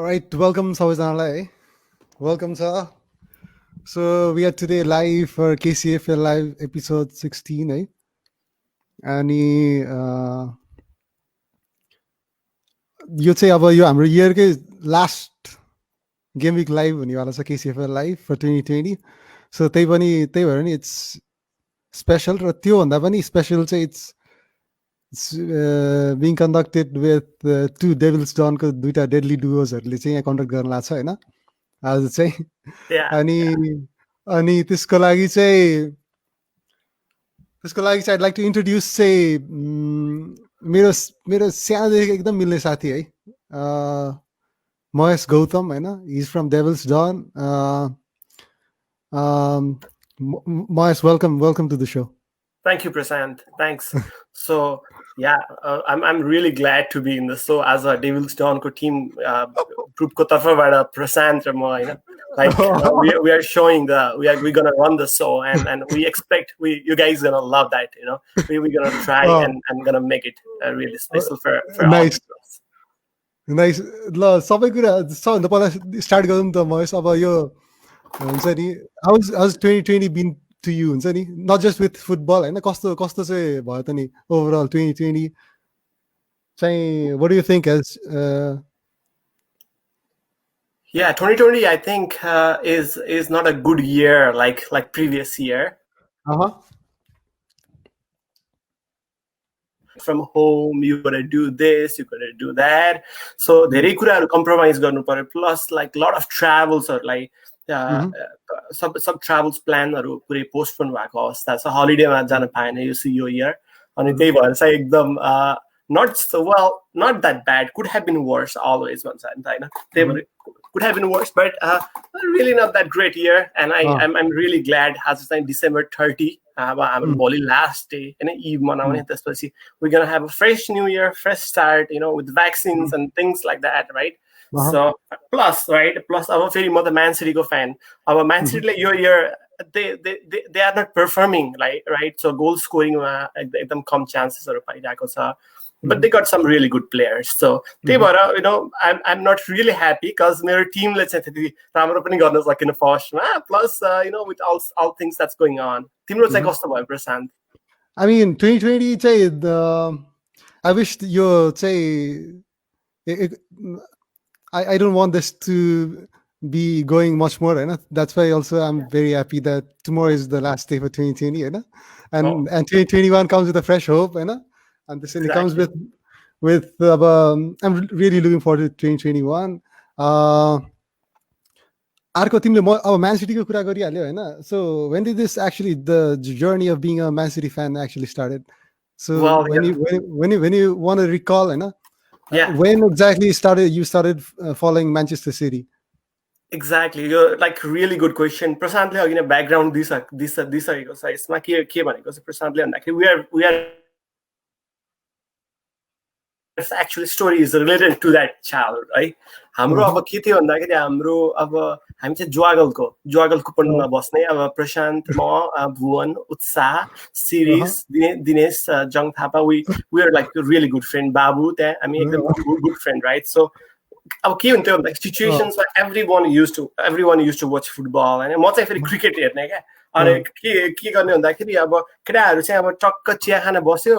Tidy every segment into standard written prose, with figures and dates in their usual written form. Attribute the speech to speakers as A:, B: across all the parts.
A: All right, welcome सबैजनालाई. Welcome sir. So we are today live for KCFL live episode 16 है. अनि यो चाहिँ अब यो हाम्रो इयरकै लास्ट गेम विक लाइभ हुनेवाला छ KCFL लाइभ फर 2020. सो त्यही भएर नि इट्स स्पेसल र त्योभन्दा पनि स्पेसल चाहिँ it's being conducted with two devils डनको दुईवटा डेडली डुओजहरूले चाहिँ यहाँ कन्डक्ट गर्न लाग्छ होइन आज चाहिँ. अनि त्यसको लागि चाहिँ I'd like to introduce चाहिँ मेरो सानोदेखि एकदम मिल्ने साथी है महेश गौतम होइन. He's from Devil's Dawn. Mahesh, welcome to the show.
B: Thank you, Prashant. Thanks. So yeah, I'm really glad to be in the show as a Devil's Dawn team group ko tarfabata Prashant ra ma haina. Like we are showing we're gonna run the show and we expect you guys gonna love that, you know. We're gonna try and gonna make it really special for
A: nice.
B: all of us.
A: Nice. ल सबै कुरा सबभन्दा पहिला start गरौँ त महेश. अब यो हुन्छ नि how's 2020 been to you हुन्छ नि, not just with football होइन, कस्तो चाहिँ भयो त नि overall 2020 चाहिँ what do you think as
B: Yeah, 2020 I think is not a good year like previous year. From home you gotta do this, you gotta do that, so धेरै कुराहरु compromise गर्नु पर्यो, plus like lot of travels or like सब travels plan हरु पुरै postpone भएको अवस्था छ. holiday मा जान पाएन यो year अनि त्यही भएर चाहिँ एकदम not that bad, could have been worse always भन्छ नि त हैन. त्यही भएर could have been worse, but really not that great year. And I'm really glad as it's December 30 हाम्रो भोलि last day हैन, eve मनाउने. त्यसपछि we're gonna have a fresh new year, fresh start, you know, with vaccines and things like that, right? So plus अब फेरि म त Man City को fan. अब Man City ले यो year they are not performing right, so goal scoring मा एकदम कम chances हरु पाइरहेको छ, but they got some really good players. So त्यही भएर you know I'm not really happy because मेरो team ले चाहिँ त्यति राम्रो पनि गर्न सकेन first मा, plus you know with all things that's going on. तिम्रो चाहिँ कस्तो भयो प्रशान्त?
A: I mean 2020 चाहिँ I wish यो चाहिँ I don't want this to be going much more, right? That's why also I'm very happy that tomorrow is the last day for 2020, right? And 2021 comes with a fresh hope, right? And this exactly. Comes with I'm really looking forward to 2021. अर्को तिमीले अब Man City को कुरा गरिहाल्यो हैन. So when did this actually the journey of being a Man City fan actually started? So when you want to recall, Hahn, when exactly you started following Manchester City?
B: Exactly, you're like really good question. Prashant le agina background this aiko छ. यसमा के भनेको छ प्रशान्त ले भन्दाखेरि we are actually story is related to that child, right? हाम्रो अब के थियो भन्दाखेरि हाम्रो अब हामी चाहिँ जुवागलको पण्डमा बस्ने अब प्रशान्त, म, Bhuwan, Utsah, Siris, Dinesh, Jang Thapa, we are like a really good friend. बाबु त्यहाँ हामी एकदम good friend, right? So अब के हुन्थ्यो भन्दा situations where everyone used to watch football and म चाहिँ फेरि क्रिकेट हेर्ने क्या. अनि के गर्ने भन्दाखेरि अब केटाहरु चाहिँ अब टक्क चिया खान बस्यो,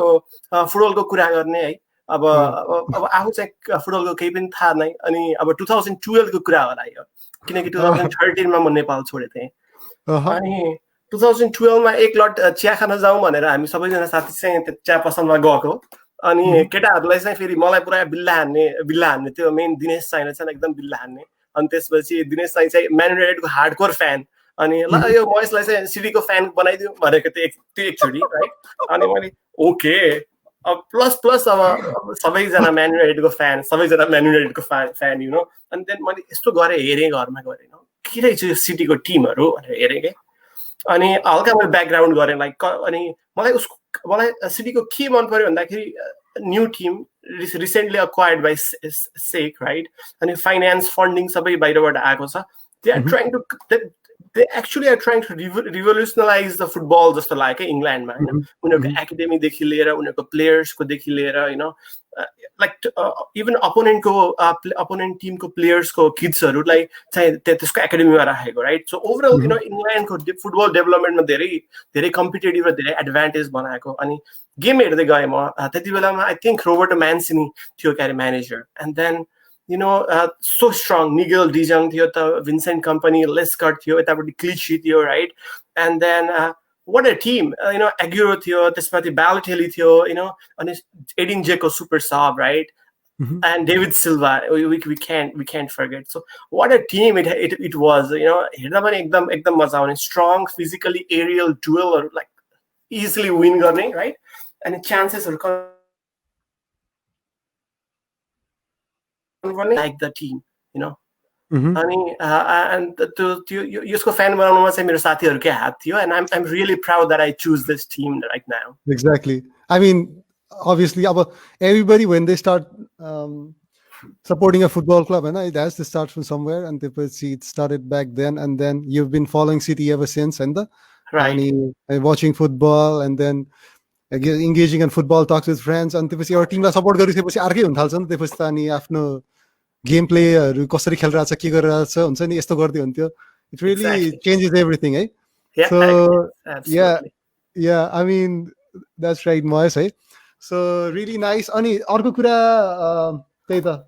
B: फुटबलको कुरा गर्ने है. अब आफू चाहिँ फुटबलको केही पनि थाहा नै. अनि अब 2012 को कुरा होला यो, किनकि 2013 मा म नेपाल छोडे थिएँ. अनि 2012 मा एक लट चिया खान जाउँ भनेर हामी सबैजना साथी चाहिँ चिया पसलमा गएको. अनि केटाहरुलाई चाहिँ फेरि मलाई पुरा बिल्ला हान्ने त्यो मेन दिनेश चाहिँ एकदम बिल्ला हान्ने. अनि त्यसपछि दिनेश चाहिँ Man United को हार्डकोर फ्यान. अनि ल यो महेशलाई चाहिँ सिटी को फ्यान बनाइदिउँ भनेको त्यो एकचोटी, राइट? अनि मैले ओके प्लस अब सबैजना Man United को फ्यान, सबैजना Man United को फ्यान, यु नो. अनि देन मैले यस्तो गरे हेरेँ घरमा गएर के रहेछ यो सिटीको टिमहरु भनेर हेरेँ के. अनि हल्का मैले ब्याकग्राउन्ड गरेँ लाइक. अनि मलाई सिटीको के मन पर्यो भन्दाखेरि new team recently acquired by SEC, right? अनि फाइनान्स फन्डिङ सबै बाहिरबाट आएको छ. They are trying to they actually are trying to revolutionize the football जस्तो लाग्यो England मा हैन उनीहरुको academy देखि लिएर उनीहरुको players को देखि लिएर like even opponent team को players को kids हरुलाई चाहिँ त्यसको academy मा राखेको right so overall England को football development मा धेरै competitive र धेरै advantage बनाएको अनि game हेर्दै गए म त्यति बेलामा I think Roberto Mancini थियो क्यारे manager and then so strong Nigel de Jong थियो त Vincent Kompany Lescott थियो यतापटि Clichy थियो right and then what a team Aguero थियो त्यसपछि Balotelli थियो अनि Edin Dzeko super sub right and David Silva we can't forget so what a team it was हेर्दा पनि एकदम मजा आउने strong physically aerial duel or like easily win गर्ने right and chances हरु like the team अनि and यसको fan बनाउनमा चाहिँ मेरो साथीहरुकै हात थियो and I'm really proud that I choose this team right now.
A: Exactly. I mean obviously everybody when they start supporting a football club it has to start from somewhere and it started back then and then you've been following City ever since and watching football and then engaging in football talks with friends and त्यसपछि एउटा टिमलाई support गरिसकेपछि अर्कै हुन थाल्छ नि त्यसपछि त अनि आफ्नो गेम प्लेहरु कसरी खेलिरहेछ के गरिरहेछ हुन्छ नि यस्तो गर्दै हुन्थ्यो it really changes everything so yeah I mean that's right Mahesh so really nice अनि अर्को कुरा त्यही त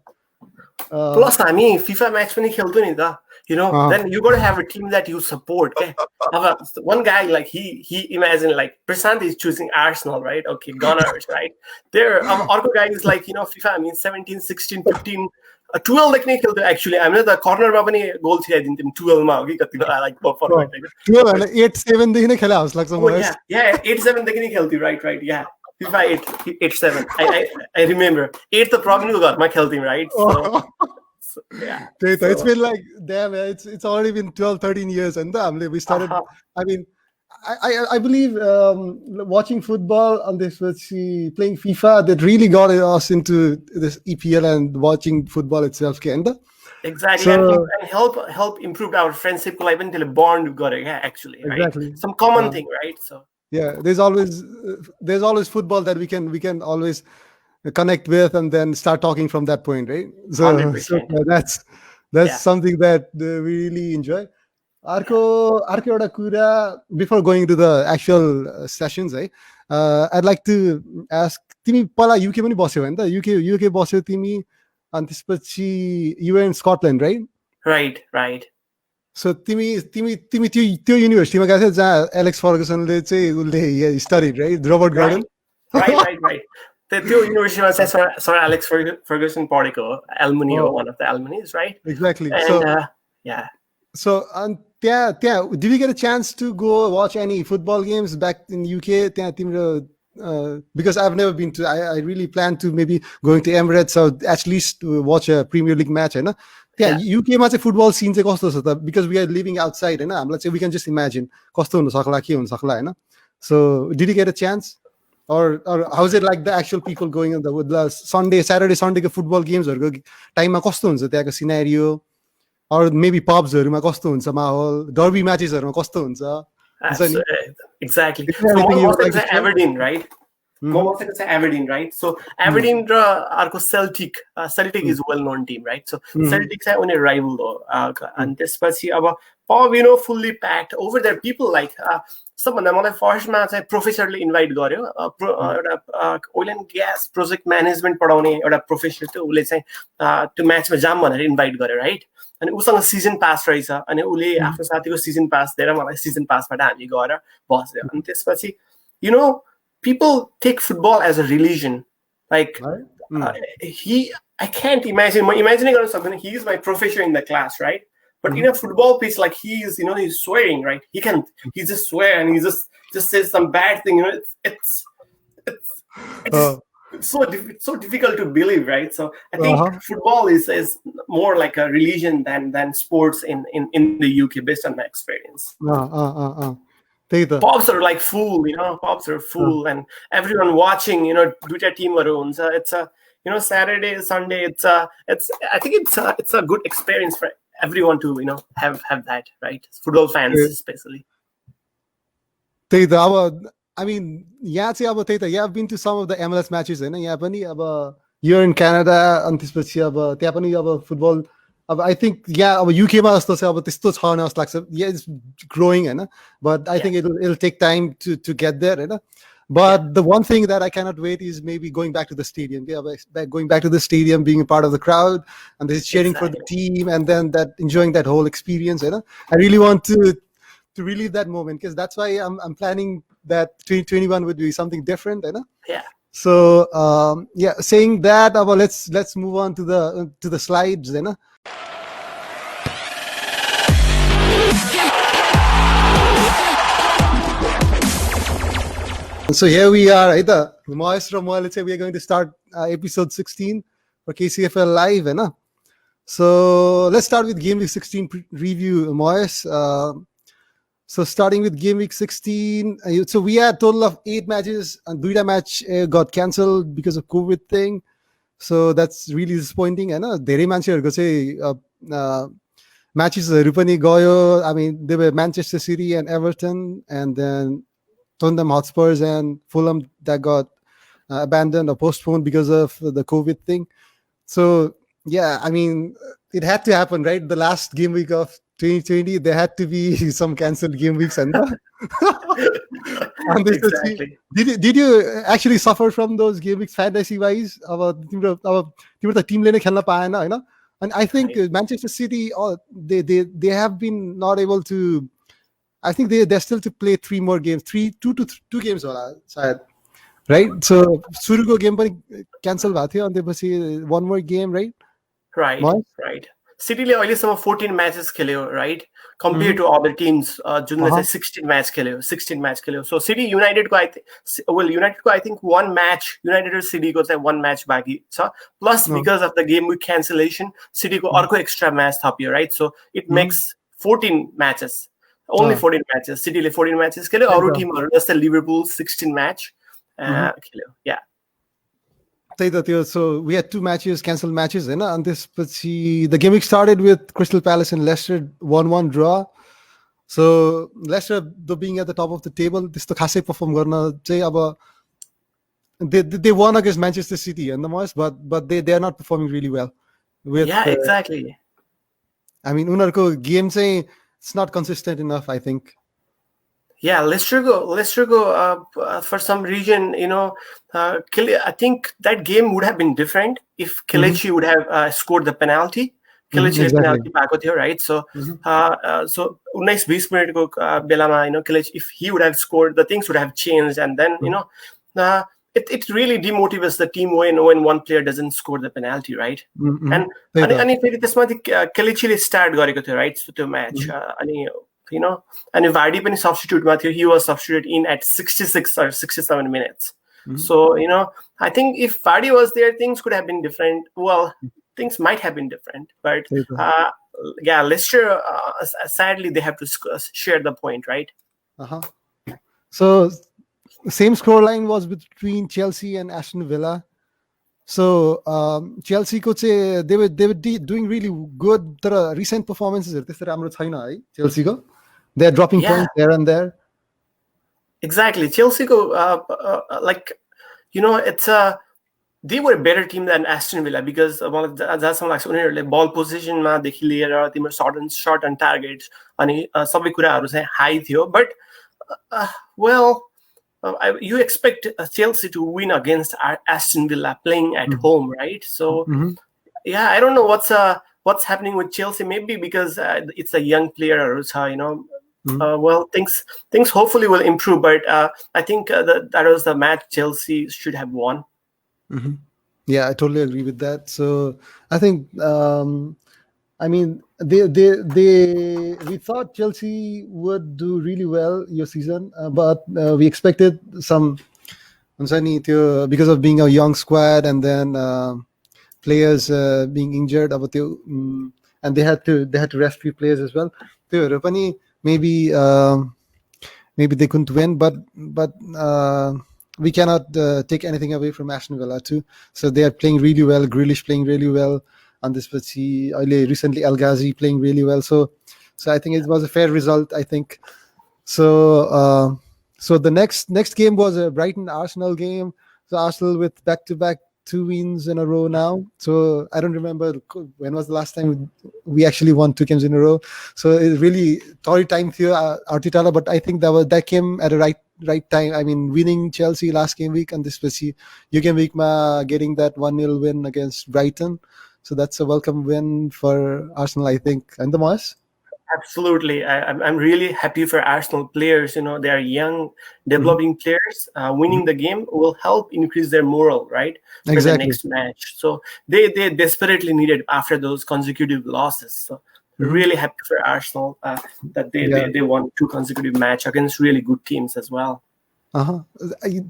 B: plus हामी FIFA match पनि खेल्थ्यौ नि त then you got to have a team that you support one guy like he imagine like Prashant is choosing Arsenal right okay Gunners right there other guy is like FIFA I mean 17 16 15 12 देखि नै खेल्थ्यो actually हामीले त कर्नरमा पनि गोल छिराइदिन्थ्यौं 12 मा हो कि कति बेला like performance
A: 12 हैन 8 7 देखि नै खेला जस्तो लाग्छ मलाई
B: yeah 8 7 देखि नै खेल्थ्यौ right yeah FIFA 8 7 I remember 8 त प्रवीणको घरमा खेल्थ्यौं right so yeah
A: it's been like damn it's already been 12 13 years and we started I mean I believe watching football on this playing FIFA that really got us into this EPL and watching football itself
B: exactly and help improve our friendship like until a bond got it actually right exactly. Some common thing right so
A: yeah there's always football that we can always connect with and then start talking from that point right so that's something that we really enjoy अर्को एउटा कुरा before going to the actual sessions I'd like to ask तिमी पहिला UK पनि बस्यौ हैन त UK बस्यौ तिमी अनि त्यसपछि you were in Scotland right so तिमी त्यो युनिभर्सिटीमा गएको थियौ जहाँ एलेक्स फर्गसनले चाहिँ उले studied right Robert Gordon
B: right त्यो युनिभर्सिटीमा चाहिँ सर एलेक्स फर्गसन पढेको हो alumni हो one of the alumni right
A: exactly
B: and
A: so did you get a chance to go watch any football games back in UK because I've never been to I really plan to maybe going to Emirates or at least to watch a Premier League match UK मा चाहिँ football scene चाहिँ कस्तो छ त because we are living outside हामीलाई चाहिँ we can just imagine कस्तो हुन सक्ला के हुन सक्ला so did you get a chance or how is it like the actual people going on the Saturday Sunday को football games हरुको टाइममा कस्तो हुन्छ त्यहाँको scenario or maybe pubs हरुमा कस्तो हुन्छ माहौल derby matches हरुमा कस्तो हुन्छ
B: exactly so Aberdeen right Aberdeen right so Aberdeen र अर्को Celtic is well known team right so Celtic चाहिँ उनीहरु rival हो अनि त्यसपछि अब pub fully packed over there people like सबभन्दा मलाई फर्स्टमा चाहिँ प्रोफेसरले इन्भाइट गर्यो एउटा oil end gas project management पढाउने एउटा प्रोफेसर थियो उले चाहिँ त्यो म्याचमा जाम भनेर इन्भाइट गर्यो राइट अनि उसँग सिजन पास रहेछ अनि उले आफ्नो साथीको सिजन पास दिएर मलाई सिजन पासबाट हामी गएर बस्यो अनि त्यसपछि people take football as a religion like I can't imagine गर्न सक्दैन he is my professor in the class right but in a football pitch like he is he's swearing right he just swear and he just says some bad thing it's so difficult to believe right so I think football is more like a religion than sports in the UK based on my experience pubs are like full pubs are full and everyone watching duita team it's a Saturday Sunday it's I think it's a good experience for everyone to have that, right? Football fans especially.
A: I mean, yeah, I've been to some of the MLS matches, here in Canada, and football. I think, UK it's growing, but I think it'll take time to get there. But the one thing that I cannot wait is maybe going back to the stadium. Going back to the stadium, being a part of the crowd, and just cheering for the team, and then enjoying that whole experience. I really want to relive that moment, because that's why I'm planning that 2021 would be something different.
B: Yeah.
A: So saying that, let's move on to the slides. So here we are, the Maestro, let's say we are going to start episode 16 for KCFL Live. So let's start with Game Week 16 review, Maestro. So starting with Game Week 16, so we had a total of 8 matches, and 2 match got cancelled because of COVID thing. So that's really disappointing. धेरै मान्छेहरूको चाहिँ matches पनि गयो. I mean, they were Manchester City and Everton, and then Tottenham Hotspurs and Fulham that got abandoned or postponed because of the COVID thing. So yeah, I mean, it had to happen, right? The last game week of 2020, there had to be some cancelled game weeks.
B: Exactly.
A: Did you actually suffer from those game weeks fantasy wise? The team ले नै खेल्न पाएन, हैन? And I think Manchester City, they have been not able to. I think they're still to play 3 more games, 2 games होला सायद, right? So सुरुको game पनि cancel भएको थियो, अनि त्यसपछि 1 more game, right?
B: Right. City ले अहिलेसम्म 14 matches खेल्यो, right? Compared to other teams, जुनले चाहिँ 16 match खेल्यो. So City United को I think 1 match, United raw City को चाहिँ 1 match बाँकी छ. Plus because of the game week cancellation, City को अर्को extra match थपियो, right? So it makes 14 matches. Only 14 matches. City ले 14 matches खेल्यो. अरू टिमहरु जस्तै Liverpool 16 match खेल्यो. Yeah.
A: So we had 2 matches, cancelled matches, and the game week started with Crystal Palace and Leicester 1-1 draw. So Leicester, though being at the top of the table, this to खासै perform गर्न चाहिँ अब they won against Manchester City and the most, but they are not performing really well.
B: Exactly.
A: I mean, उनीहरुको game चाहिँ it's not consistent enough, I think.
B: Yeah, Leicester go for some reason, I think that game would have been different if Kelechi would have scored the penalty. Kelechi penalty पाएको थियो, right? So so 19-20 मिनेटको बेलामा Kelechi, if he would have scored, the things would have changed, and then it really demotivates the team when one player doesn't score the penalty, right? And फेरि त्यसमा Kelechi ले start गरेको थियो, right? So त्यो match and if Vardy पनि substitute मा थियो, he was substituted in at 66 or 67 minutes. So I think if Vardy was there, things could have been different. Well, things might have been different, but Leicester sadly they have to share the point, right?
A: So same scoreline was between Chelsea and Aston Villa. So Chelsea को चाहिँ they were doing really good. तर recent performances त्यस्तो राम्रो छैन है Chelsea को. They're dropping points there and there.
B: Exactly. Chelsea go it's they were a better team than Aston Villa because that's some like ball position ma देखि लिएर तिम्रो shot on targets अनि सबै कुराहरु चाहिँ high थियो, but you expect Chelsea to win against Aston Villa playing at home, right? So I don't know what's happening with Chelsea. Maybe because it's a young player, things hopefully will improve. But I think that was the match Chelsea should have won.
A: Yeah, I totally agree with that. So I think I mean we thought Chelsea would do really well your season, but we expected some because of being a young squad and then players being injured, and they had to rest few players as well. Maybe they couldn't win, but we cannot take anything away from Aston Villa too. So they are playing really well. Grillish playing really well. And this was recently Al Ghazi playing really well. So I think it was a fair result, I think. So the next game was a Brighton Arsenal game. So Arsenal with back-to-back 2 wins in a row now. So I don't remember when was the last time we actually won 2 games in a row. So it's really torrid time for Arteta, but I think that came at a right time. I mean, winning Chelsea last game week and this was game week getting that 1-0 win against Brighton. So that's a welcome win for Arsenal, I think. And the Moss?
B: Absolutely. I'm really happy for Arsenal players. They are young, developing players. Winning the game will help increase their morale, right? For the next match. So they desperately needed after those consecutive losses. So really happy for Arsenal that they won 2 consecutive match against really good teams as well.
A: I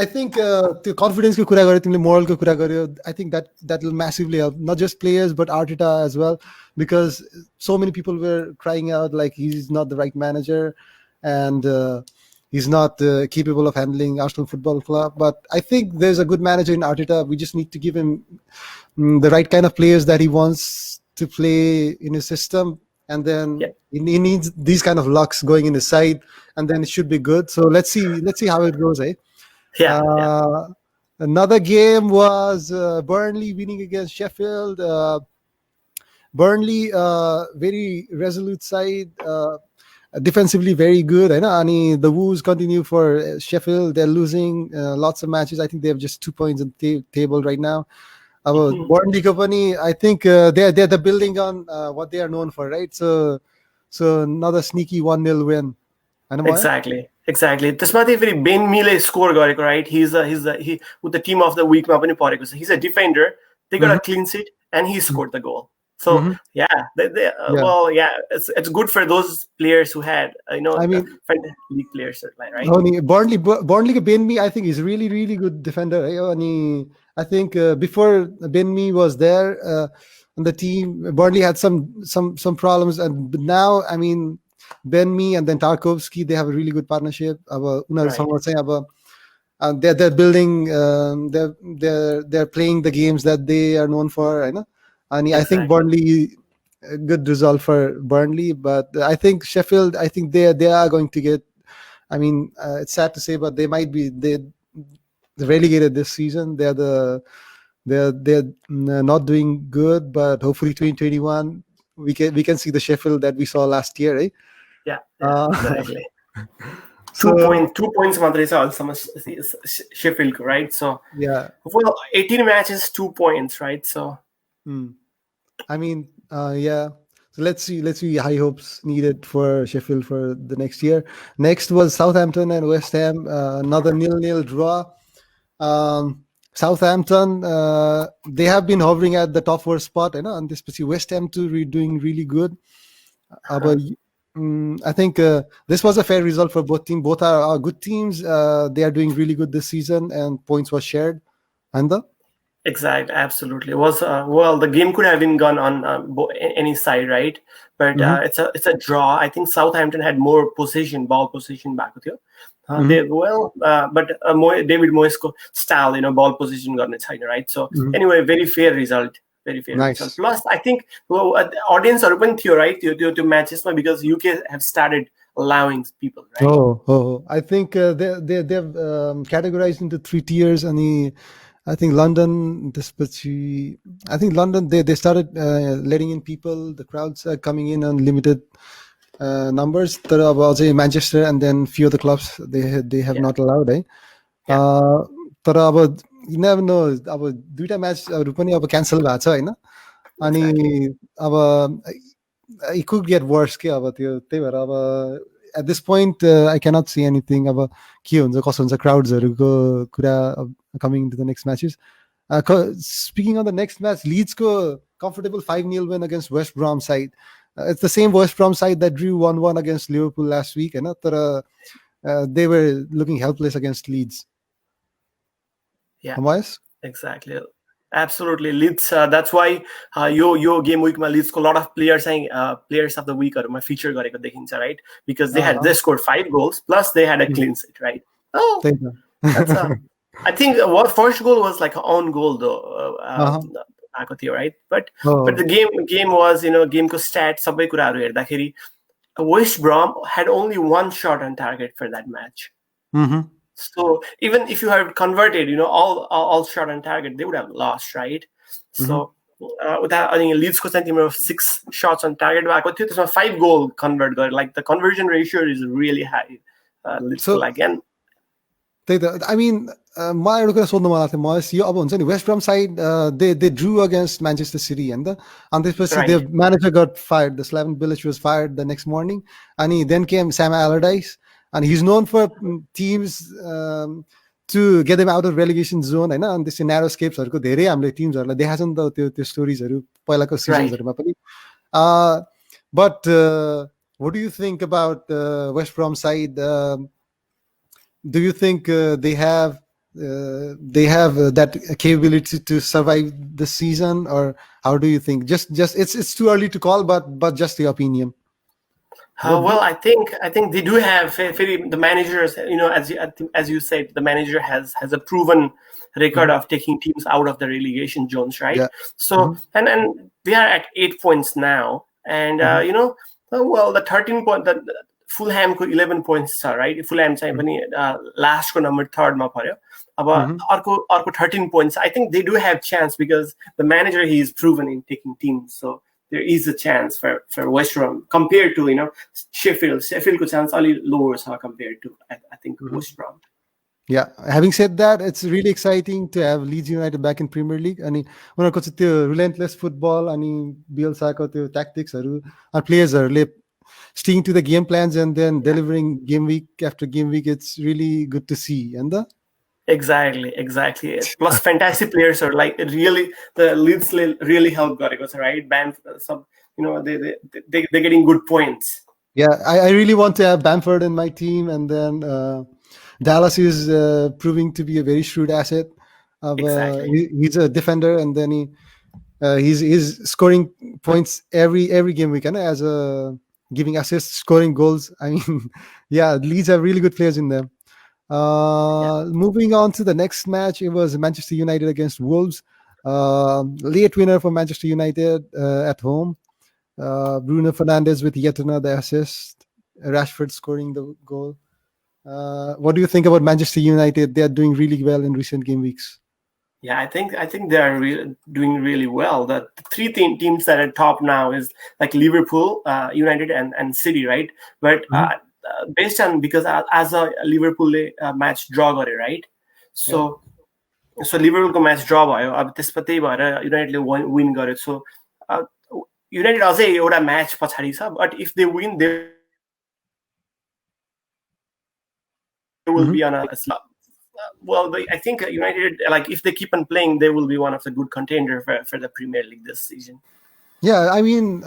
A: think the confidence ko कुरा garyo, timle moral ko कुरा garyo. I think that will massively help not just players but Arteta as well, because so many people were crying out like he's not the right manager and he's not capable of handling Arsenal Football Club. But I think there's a good manager in Arteta. We just need to give him the right kind of players that he wants to play in his system. And then he needs these kind of lucks going in his side, and then it should be good. So let's see how it goes, eh? Another game was Burnley winning against Sheffield. Burnley, very resolute side, defensively very good. And the woes continue for Sheffield. They're losing lots of matches. I think they have just 2 points on the table right now. Burnley company, I think they're building on what they are known for, right? So another sneaky 1-0 win.
B: Exactly. त्यसमाथि फेरि Ben मीले score गरेको, right? He with the team of the week मा पनि परेको छ. He's a defender. They got a clean sheet and he scored the goal. So well, it's good for those players who had league players, right?
A: Burnley Ben Mee, I think is really really good defender. I think before Ben Mee was there on the team, Burnley had some problems, and now I mean Ben Mee and then Tarkovsky, they have a really good partnership. They're building, they're playing the games that they are known for, and I think Burnley, a good result for Burnley. But I think Sheffield, I think they are going to get. I mean, it's sad to say, but they might be relegated this season. They're not doing good, but hopefully 2021 we can see the Sheffield that we saw last year, right?
B: Exactly. 2 points मात्रै छ अहिलेसम्म Sheffield, right? So 18 matches, 2 points, right? So
A: I mean, so let's see high hopes needed for Sheffield for the next year. Next was Southampton and West Ham, another 0-0 draw. Southampton, they have been hovering at the top 4 spot, and this West Ham too doing really good. I think this was a fair result for both teams. Both are good teams. They are doing really good this season, and points were shared.
B: Exactly, absolutely. It was the game could have been gone on any side, right? But it's a draw. I think Southampton had more ball position back with you. But David Moyes' style, ball position गर्ने छैन, right? So anyway, very fair result. Very fair result. Plus, I think audience are open to, right? To matches because UK have started allowing people, right?
A: I think they've categorized into 3 tiers, and I think London, they started letting in people. The crowds are coming in on limited numbers. Manchester and then few other clubs they have not allowed. You never know. दुईटा म्याचहरु पनि अब cancel भएको छ हैन, अनि अब it could get worse के अब त्यही भएर अब at this point I cannot see anything अब के हुन्छ कसो हुन्छ crowdsहरुको कुरा coming into the next matches. Speaking of the next match, Leeds को comfortable 5-0 win against West Brom side. It's the same West Brom side that drew 1-1 against Liverpool last week, तर they were looking helpless against Leeds.
B: Exactly. Absolutely. Leeds, that's why your game week ma Leeds ko a lot of players saying players of the week or my feature gareko देखिन्छ, right? Because they scored 5 goals plus they had a clean sheet, right? That's I think what first goal was like an own goal though. आएको थियो, right? But
A: Oh.
B: the game was, game ko stat sabai kuraharu herदाखेरि West Brom had only one shot on target for that match.
A: Mm-hmm.
B: So even if you had converted, all shot on target, they would have lost, right? So without, I think Leeds' team of 6 shots on target, त्यसमा 5 goal convert गरे. Like the conversion ratio is really high.
A: So
B: again.
A: I mean, मलाई एउटा कुरा सोध्नु मन लाग्थ्यो महेश, यो अब हुन्छ नि West Brom side they drew against Manchester City होइन त, अनि त्यसपछि
B: Right.
A: The manager got fired, the Slaven Bilic was fired the next morning, अनि then came Sam Allardyce, and he's known for teams to get them out of relegation zone होइन, अनि त्यसै न्यारो स्केप्सहरूको धेरै हामीले टिम्सहरूलाई देखाएको छ नि त त्यो स्टोरिजहरू पहिलाको सिजन्सहरूमा पनि. But what do you think about West Brom side? Do you think they have that capability to survive the season, or how do you think? Just it's too early to call, but just your opinion.
B: Well, I think they do have the managers. As you said, the manager has a proven record of taking teams out of the relegation zones, right?
A: Yeah.
B: So and they are at 8 points now, and well, the 13 point, the Fulham को 11 points छ, right? Fulham चाहिँ पनि last को number 3rd मा पर्यो. अब अर्को 13 points. I think they do have chance because the manager, he is proven in taking teams, so there is a chance for West Brom compared to Sheffield. Sheffield को chance अलि lower छ compared to I think West Brom.
A: Yeah, having said that, it's really exciting to have Leeds United back in Premier League. अनि उनीहरूको चाहिँ त्यो relentless football अनि बिएलसाको त्यो tacticsहरू अनि players-हरूले sticking to the game plans and then delivering game week after game week. It's really good to see. And
B: Exactly. Plus fantastic players are like really, the Leeds really help गरेको छ, right? Bamford, they're getting good points.
A: Yeah, I really want to have Bamford in my team, and then Dallas is proving to be a very shrewd asset.
B: Exactly.
A: He's a defender, and then he's scoring points every game week, and as a giving assists, scoring goals. I mean, yeah, Leeds have really good players in them. Moving on to the next match, it was Manchester United against Wolves. Late winner for Manchester United at home. Bruno Fernandez with yet another assist. Rashford scoring the goal. What do you think about Manchester United? They are doing really well in recent game weeks.
B: Yeah, I think they are doing really well. The 3 teams that are top now is like Liverpool, United, and City, right? But based on, because as a Liverpool match draw gare, right? So Liverpool ko match draw भयो. अब त्यसपछि त्यही भएर युनाइटेडले win गर्यो. So United अझै एउटा match पछाडी छ. But if they win, they will be on a well, I think United, like if they keep on playing, they will be one of the good contenders for the Premier League this season.
A: Yeah, I mean,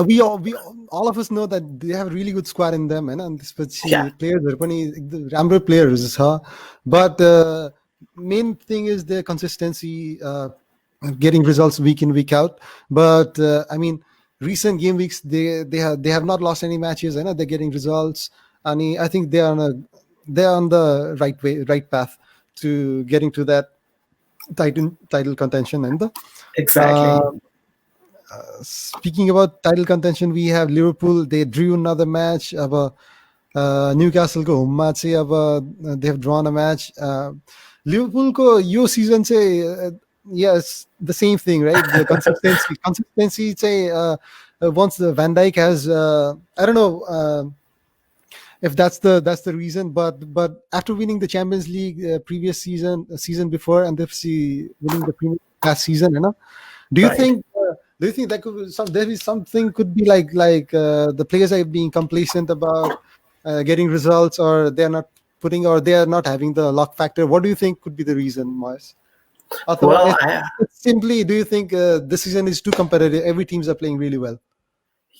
A: we all of us know that they have a really good squad in them, and players पनि राम्रो players छ. But main thing is their consistency, getting results week in week out. But I mean, recent game weeks they have not lost any matches, and they're getting results, and I think they're on the right path to getting to that title contention. And
B: exactly.
A: Speaking about title contention, we have Liverpool. They drew another match. Newcastle ko home match they have drawn a match. Liverpool ko yo season say yes, the same thing, right? The consistency say once the Van Dijk has I don't know if that's the reason, but after winning the Champions League previous season before, and winning the Premier League last season, do you think that could something could be like the players are being complacent about getting results, or they are not putting, or they are not having the luck factor? What do you think could be the reason, Mahesh?
B: Well,
A: simply, do you think this season is too competitive? Every teams are playing really well.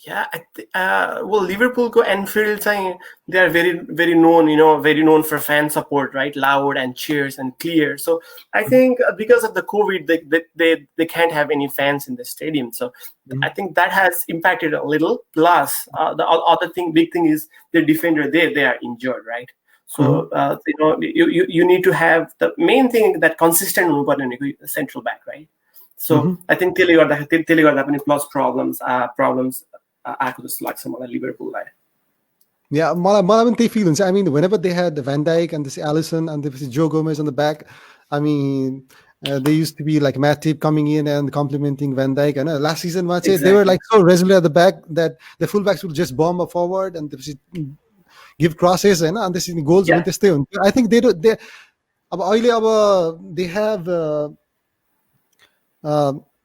B: Yeah, well, Liverpool ko Anfield, they are very, very known, very known for fan support, right? Loud and cheers and clear. So I think because of the COVID, they can't have any fans in the stadium. So I think that has impacted a little. Plus, the other big thing is the defender. They are injured, right? So you need to have the main thing that consistent central back, right? So I think त्यसले गर्दा पनि plus problems आएको जस्तो लाग्छ मलाई लिभरपुललाई.
A: Yeah, मलाई पनि त्यही feel हुन्छ. I mean, whenever they had Van Dijk and this Alisson and this Joe Gomez on the back, I mean, they used to be like Matip coming in and complimenting Van Dijk. And last season, they were like so resolute at the back that the fullbacks would just bomb forward and give crosses and this goals. Yeah. I think they do. They have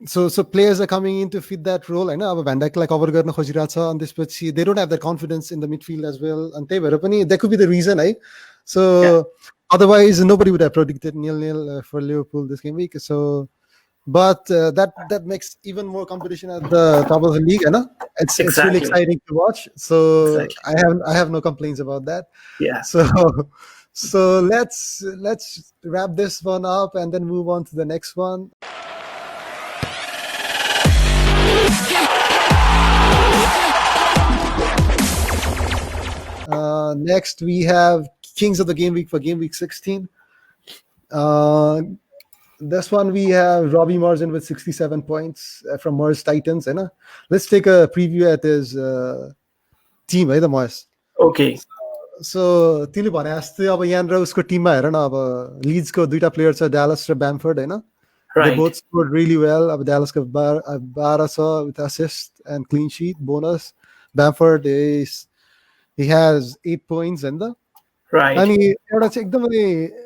A: so players are coming in to fit that role. I know Van Dijk like cover garna khojiracha on this, but they don't have that confidence in the midfield as well. And that could be the reason, So otherwise, nobody would have predicted 0-0 for Liverpool this game week. So, but that makes even more competition at the top of the league. It's really exciting to watch. So I have no complaints about that.
B: Yeah.
A: So let's wrap this one up and then move on to the next one. Next, we have Kings of the Game Week for Game Week 16. This one we have Robbie Marsden with 67 points from Mars Titans. Let's take a preview at his team, the Mars.
B: Okay.
A: So, तिमीले भने जस्तै अब यहाँनिर उसको टिममा हेर न अब लिड्सको दुईटा प्लेयर छ Dallas raw Bamford Hahn. They both scored really well. अब Dallas को 12 छ with assist and clean sheet bonus. Bamford he has 8 points and the
B: right.
A: अनि एउटा चाहिँ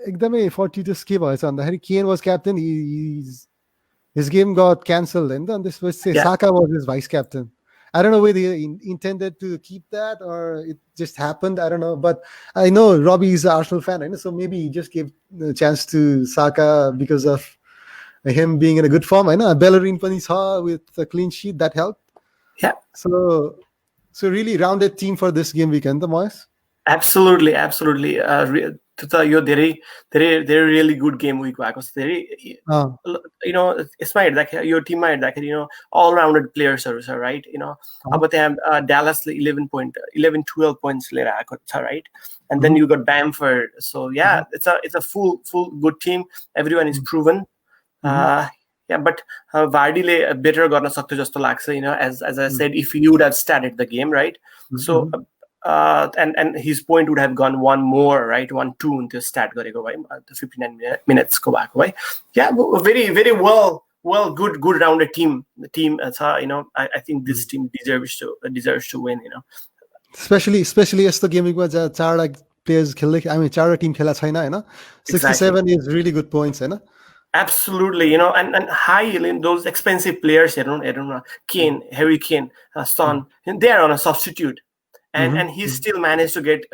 A: एकदमै fortuitous के भएछ भन्दाखेरि Kane was captain. His game got cancelled and this was Saka was his vice captain. I don't know whether he intended to keep that or it just happened. I don't know. But I know Robbie is an Arsenal fan, so maybe he just gave the chance to Saka because of him being in a good form. I know Bellerin pani cha with a clean sheet that helped.
B: Yeah.
A: So really rounded team for this game weekend, the Moyes.
B: Absolutely. यो धेरै really good game week भएको छ. धेरै यसमा हेर्दाखेरि यो टिममा हेर्दाखेरि all rounded players-हरु छ, right? अब त्यहाँ Dallas-ले 11-12 points लिएर आएको छ, right? And then you got Bamford. So it's a full good team. Everyone is proven. But Vardy-ले better गर्न सक्थ्यो जस्तो लाग्छ, as I said, if he would have started the game, right? So and his point would have gone one more, right? 1-2 until start गरेको भए the 59 minutes को भएको भए. Yeah, very very well good rounded team. The team I think this team deserves to win,
A: Especially यस्तो game मा चारवटा players खेल्दै चारवटा टिम खेला छैन हैन. 67 is really good points हैन.
B: Absolutely, and high those expensive players, Kane, Harry Kane, Son, they are on a substitute. And he still managed to get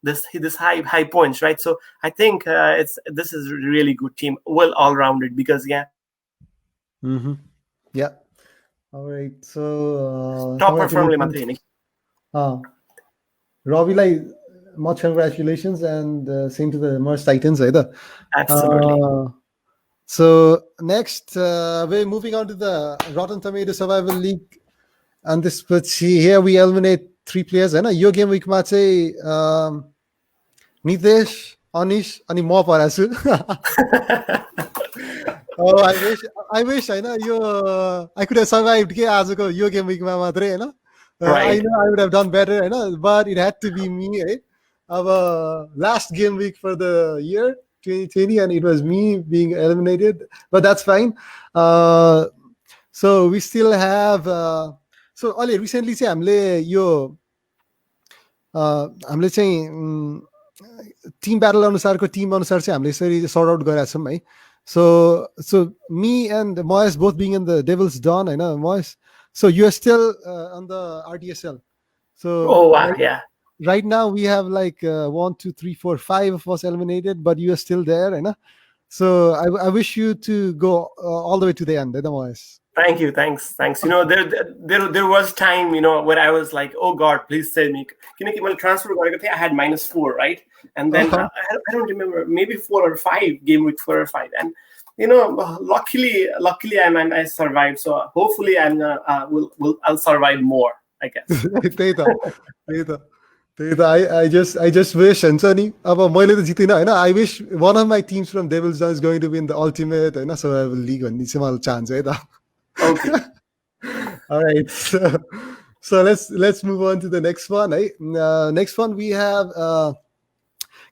B: this high points, right? So I think this is a really good team, well all rounded because
A: Yeah. All right. So
B: top performer
A: Robbie, like much congratulations and same to the Mars Titans either.
B: Absolutely.
A: So next we're moving on to the Rotten Tomato Survival League, and this here we eliminate 3 players यो game विकमा चाहिँ नितेश, अनिश अनि म परेको छु. I wish I could have survived के आजको यो game विकमा मात्रै I know I would have done better but it had to be me अब last game week for the year 2020 and it was me being eliminated, but that's fine. So we still have so अहिले recently चाहिँ हामीले चाहिँ Tim battle अनुसारको Tim अनुसार चाहिँ हामीले यसरी सर्ट आउट गरेका छौँ है. So me and Moyes both being in the Devil's Dawn, Moyes. So you are still on the RDSL. So right now we have like 1, 2, 3, 4, 5 of us eliminated, but you are still there, So I wish you to go all the way to the end, Moyes.
B: Thank you, thanks. There was time, where I was like, oh God, please save me. When transfer I had -4, right? And then I don't remember, maybe 4 or 5 game week 4 or 5, and luckily I survived. So hopefully I'll survive more, I guess.
A: I just wish Ansani अब मैले त जितिन हैन I wish one of my teams from Devil's Dawn is going to win the ultimate Hahn survival league भन्ने चाहिँ मलाई चाहन्छ है त.
B: Okay.
A: All right. So let's move on to the next one. Next one we have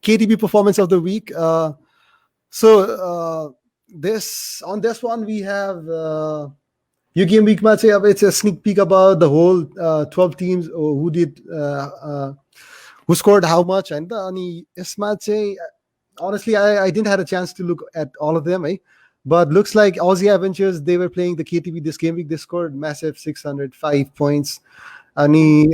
A: KTP performance of the week. This one we have yo game week मा चाहिँ अब it's a sneak peek about the whole 12 teams who scored how much and अनि यसमा चाहिँ honestly I didn't have a chance to look at all of them but looks like Aussie Adventures, they were playing the KTP this game week. They scored massive 605 points. Ani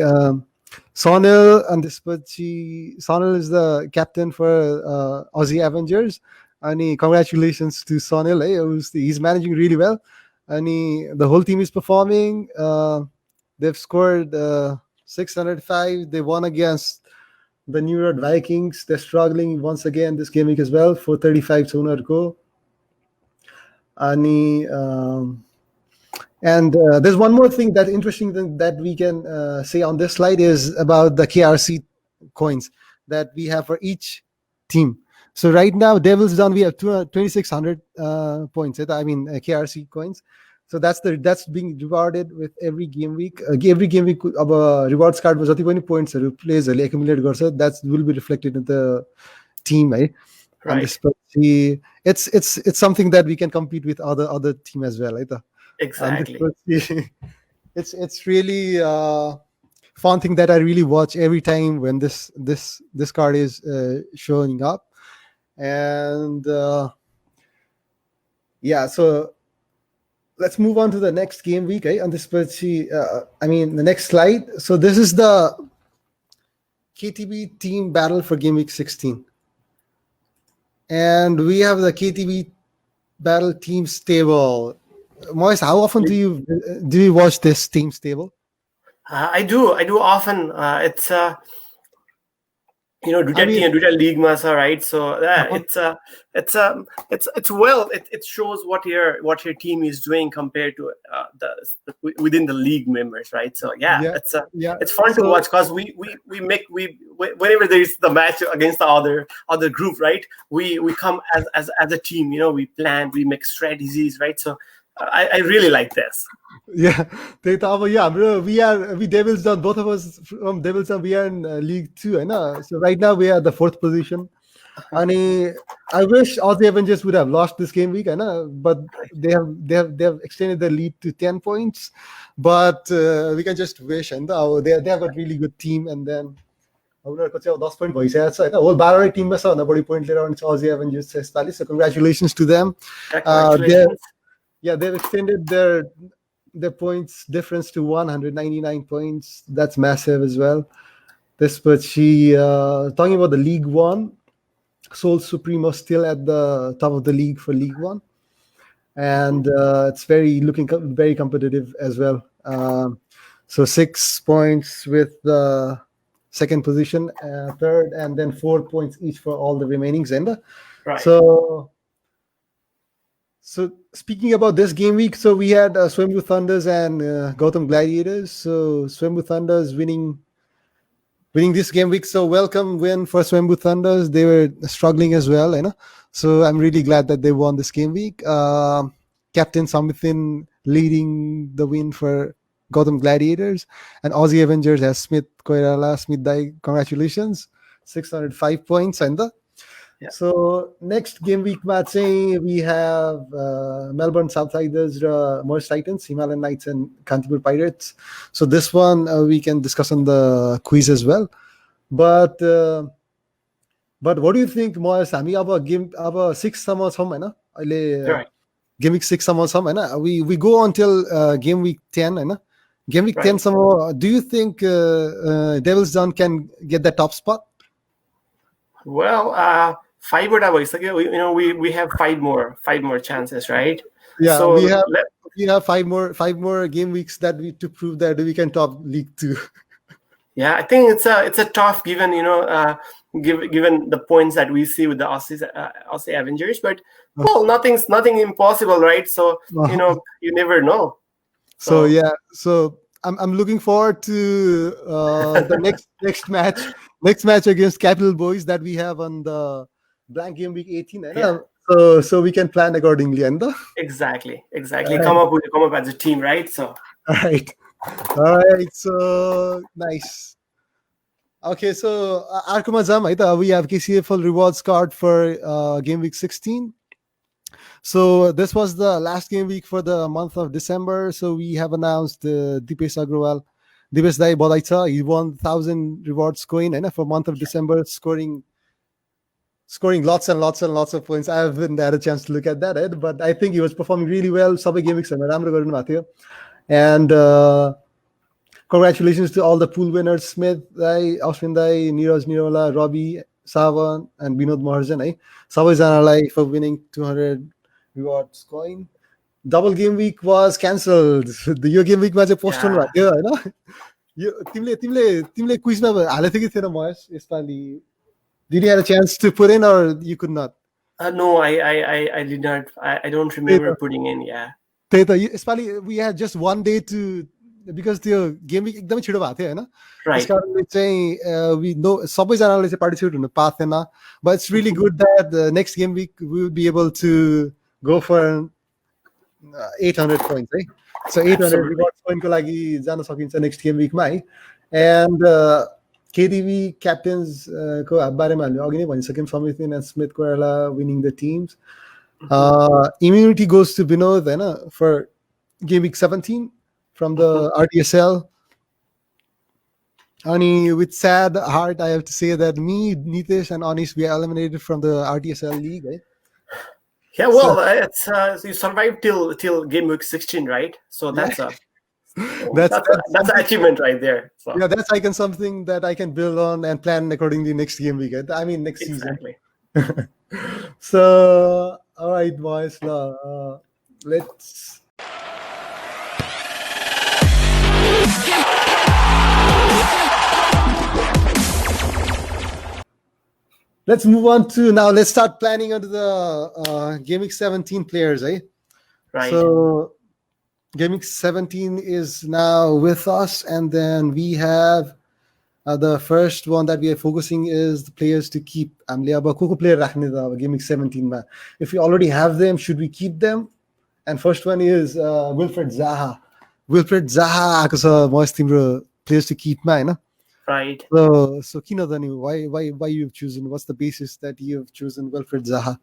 A: Sanil and Sanil is the captain for Aussie Avengers. Ani congratulations to Sanil. He's managing really well. Ani the whole team is performing. They've scored 605. They won against the New York Vikings. They're struggling once again this game week as well. 435 to go. And there's one more thing that interesting thing that we can say on this slide is about the KRC coins that we have for each team. So right now, Devil's Dawn, we have 2,600 points. I mean, KRC coins. So that's being rewarded with every game week. Every game week, rewards card was जति पनि points players accumulate गर्छ, that will be reflected in the team, right? Right. It's something that we can compete with other team as well, right?
B: Exactly.
A: It's really fun thing that I really watch every time when this card is showing up, and so let's move on to the next game week, on this the next slide. So this is the KTB team battle for game week 16. And we have the KTB battle teams table. Mahesh, how often do you watch this teams table?
B: I do often. It's duta league masa, right? So it shows what your team is doing compared to within the league members, right? So it's fun to watch because we whenever there is the match against the other group, right? We come as a team, we plan, we make strategies, right? So I really like this.
A: Yeah, bro. We Devils Dawn, both of us from Devils Dawn, we are in League 2, so right now we are at the 4th position. And I wish all the Avengers would have lost this game week, but they have extended the lead to 10 points. But we can just wish, and they have a really good team, and then उनीहरुको चाहिँ 10 point भइसकेको छ हैन whole 12 टिममा सबभन्दा बढी point लिएर आउने Aussie Avengers 46. So congratulations to them. They've extended their points difference to 199 points. That's massive as well. Talking about the League 1, Seoul Supremo still at the top of the league for League 1. And it's looking very competitive as well. So 6 points with the second position, third, and then 4 points each for all the remaining Zenda.
B: Right.
A: So speaking about this game week, so we had Swemboo Thunders and Gautam Gladiators. So Swemboo Thunders winning this game week. So welcome win for Swemboo Thunders. They were struggling as well, So I'm really glad that they won this game week. Captain Samithin leading the win for Gautam Gladiators, and Aussie Avengers has Smith Koirala. Smith Dai, congratulations, 605 points. And so next game week match, we have Melbourne Southsiders, Morris Titans, Himalayan Knights, and Kantipur Pirates. So this one we can discuss on the quiz as well. But what do you think, Morris? हामी अब game 6 सम्म छौं हैन अहिले game week 6 सम्म छौं हैन we go until game week 10 Hahn game week 10 सम्म. Do you think Devil's Dawn can get the top spot?
B: Well, 5 we have five more chances, right?
A: Yeah, so we have five more game weeks to prove that we can top League 2.
B: Yeah, I think it's a tough given given the points that we see with the Aussie Avengers, but well, nothing impossible, right? So you never know.
A: So I'm looking forward to the next match against Capital Boys that we have on the blank game week 18.
B: Yeah.
A: So we can plan accordingly. And
B: Exactly. Come up as a team, right? So.
A: All right. So nice. Okay, so Arkuma Jam, we have KCFL rewards card for game week 16. So this was the last game week for the month of December. So we have announced Dipesh Agrawal. Dipesh Dai Bodaicha, he won 1,000 rewards coin and for month of December, scoring lots and lots and lots of points. I haven't had a chance to look at that, but I think he was performing really well. Sabai game weeks and congratulations to all the pool winners: Smith Dai, Ashwin Dai, Niraj Nirola, Robbie, Savan, and Binod Maharjan. Sabai for winning 200 rewards coin. Double game week was cancelled. The game week was postponed. तिमीले क्विजमा हालेको थियो कि थिएन महेश यसपालि? Did you have a chance to put in or you could not?
B: No, I did not. I don't remember putting in. Yeah.
A: यसपालि we had just one day to, because the game week एकदमै छिटो भएको थियो हैन?
B: Right.
A: त्यसकारणले चाहिँ we know सबैजनाले चाहिँ participate हुन पाएको थिएन. But it's really good that the next game week we will be able to go for 800 points, right? So 800 rewards point ko लागि जान सकिन्छ next game week मा है. And KDV captains को बारेमा हामीले अघि नै भनिसक्यौं, समितिन and Smith Koala winning the teams. Immunity goes to Binod Hahn for game week 17 from the RTSL. And with sad heart, I have to say that me, Nitesh, and Anish, we are eliminated from the RTSL league, right?
B: Yeah, well, it's you survived till game week 16, right? So that's that's an achievement right there. So.
A: Yeah, that's something that I can build on and plan accordingly next game week. I mean, next season. So, all right, boys, let's. Let's move on to now. Let's start planning onto the Game Week 17 players, eh?
B: Right.
A: So Game Week 17 is now with us, and then we have the first one that we are focusing is the players to keep. Player Game Week 17. If we already have them, should we keep them? And first one is Wilfred Zaha. Wilfred Zaha, because players to keep, man.
B: Right.
A: So Kinadani, why you've chosen? What's the basis that you've chosen Wilfred Zaha?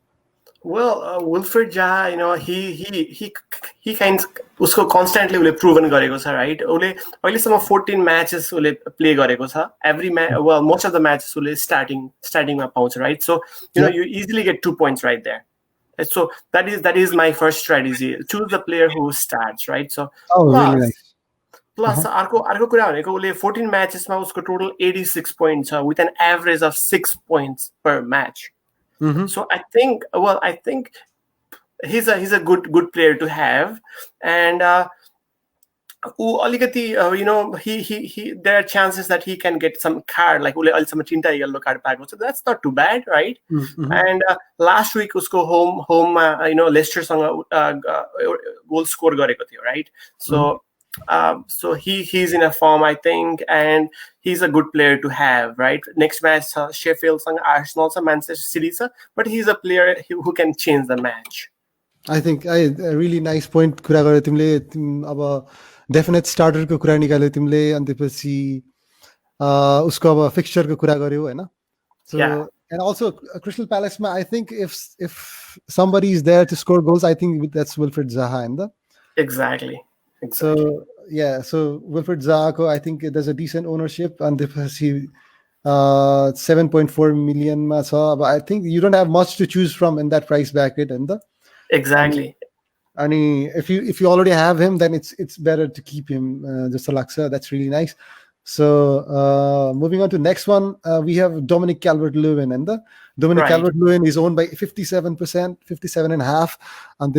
B: Well, Wilfred Zaha, he kind usko constantly will proven gareko cha, right? Ule ahilesamma 14 matches ule play gareko cha. Every well, most of the matches ule starting ma paउँछ, right? So you know you easily get 2 points right there. So that is my first strategy. Choose the player who starts, right? So
A: really nice.
B: Plus, अर्को कुरा भनेको उसले 14 matches मा उसको total 86 points with an average of 6 points per match. So I think he's a good player to have, and you know he there are chances that he can get some card, like उसले अहिलेसम्म 3टा yellow card पाएको, so that's not too bad, right? And last week उसको home you know Leicester सँग goal score गरेको थियो, right? So so he's in a form, I think, and he's a good player to have, right? Next match, Sheffield, Arsenal, Manchester City, but he's a player who can change the match.
A: I think a really nice point. कुरा गर्यो तिमीले, अब definite starter को कुरा निकाल्यो तिमीले, अनि त्यसपछि उसको अब fixture को कुरा गर्यो, हैन? So and also Crystal Palace, I think if somebody is there to score goals, I think that's Wilfred Zaha, and
B: Exactly.
A: So Wilfred Zaha, I think there's a decent ownership, and he 7.4 million but I think you don't have much to choose from in that price bracket, and
B: exactly.
A: And if you already have him, then it's better to keep him. Just Alexa, that's really nice. So moving on to next one, we have Dominic Calvert-Lewin, and Dominic Calvert-Lewin is owned by 57%, 57.5%, and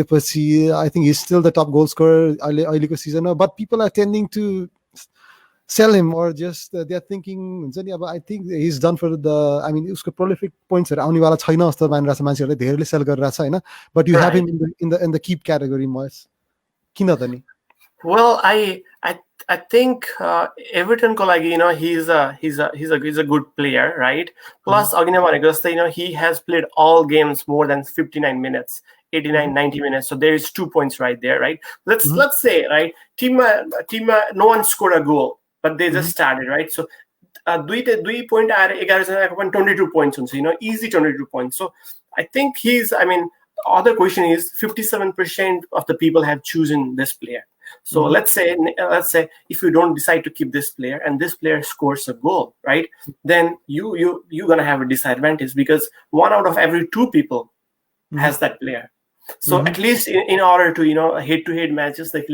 A: I think he's still the top goal scorer early season. But people are tending to sell him, or just they're thinking, I think he's done for the. I mean, usko prolific points आउने वाला छैन जस्तो मानिरहेछ मान्छेहरूले, धेरैले cell गरिरहेछ हैन, but you have him in the keep category, Moise. किन त नि?
B: Well, I think Everton ko lagi, he's a good player, right? Plus, he has played all games more than 59 minutes, 89, 90 minutes. So there is 2 points right there, right? Let's say, right, team no one scored a goal, but they just started, right? So 2 point 22 points, easy 22 points. So I think other question is 57% of the people have chosen this player. So let's say if you don't decide to keep this player and this player scores a goal, right? Then you're gonna have a disadvantage because 1 out of every 2 people has that player. So at least in order to head-to-head matches, like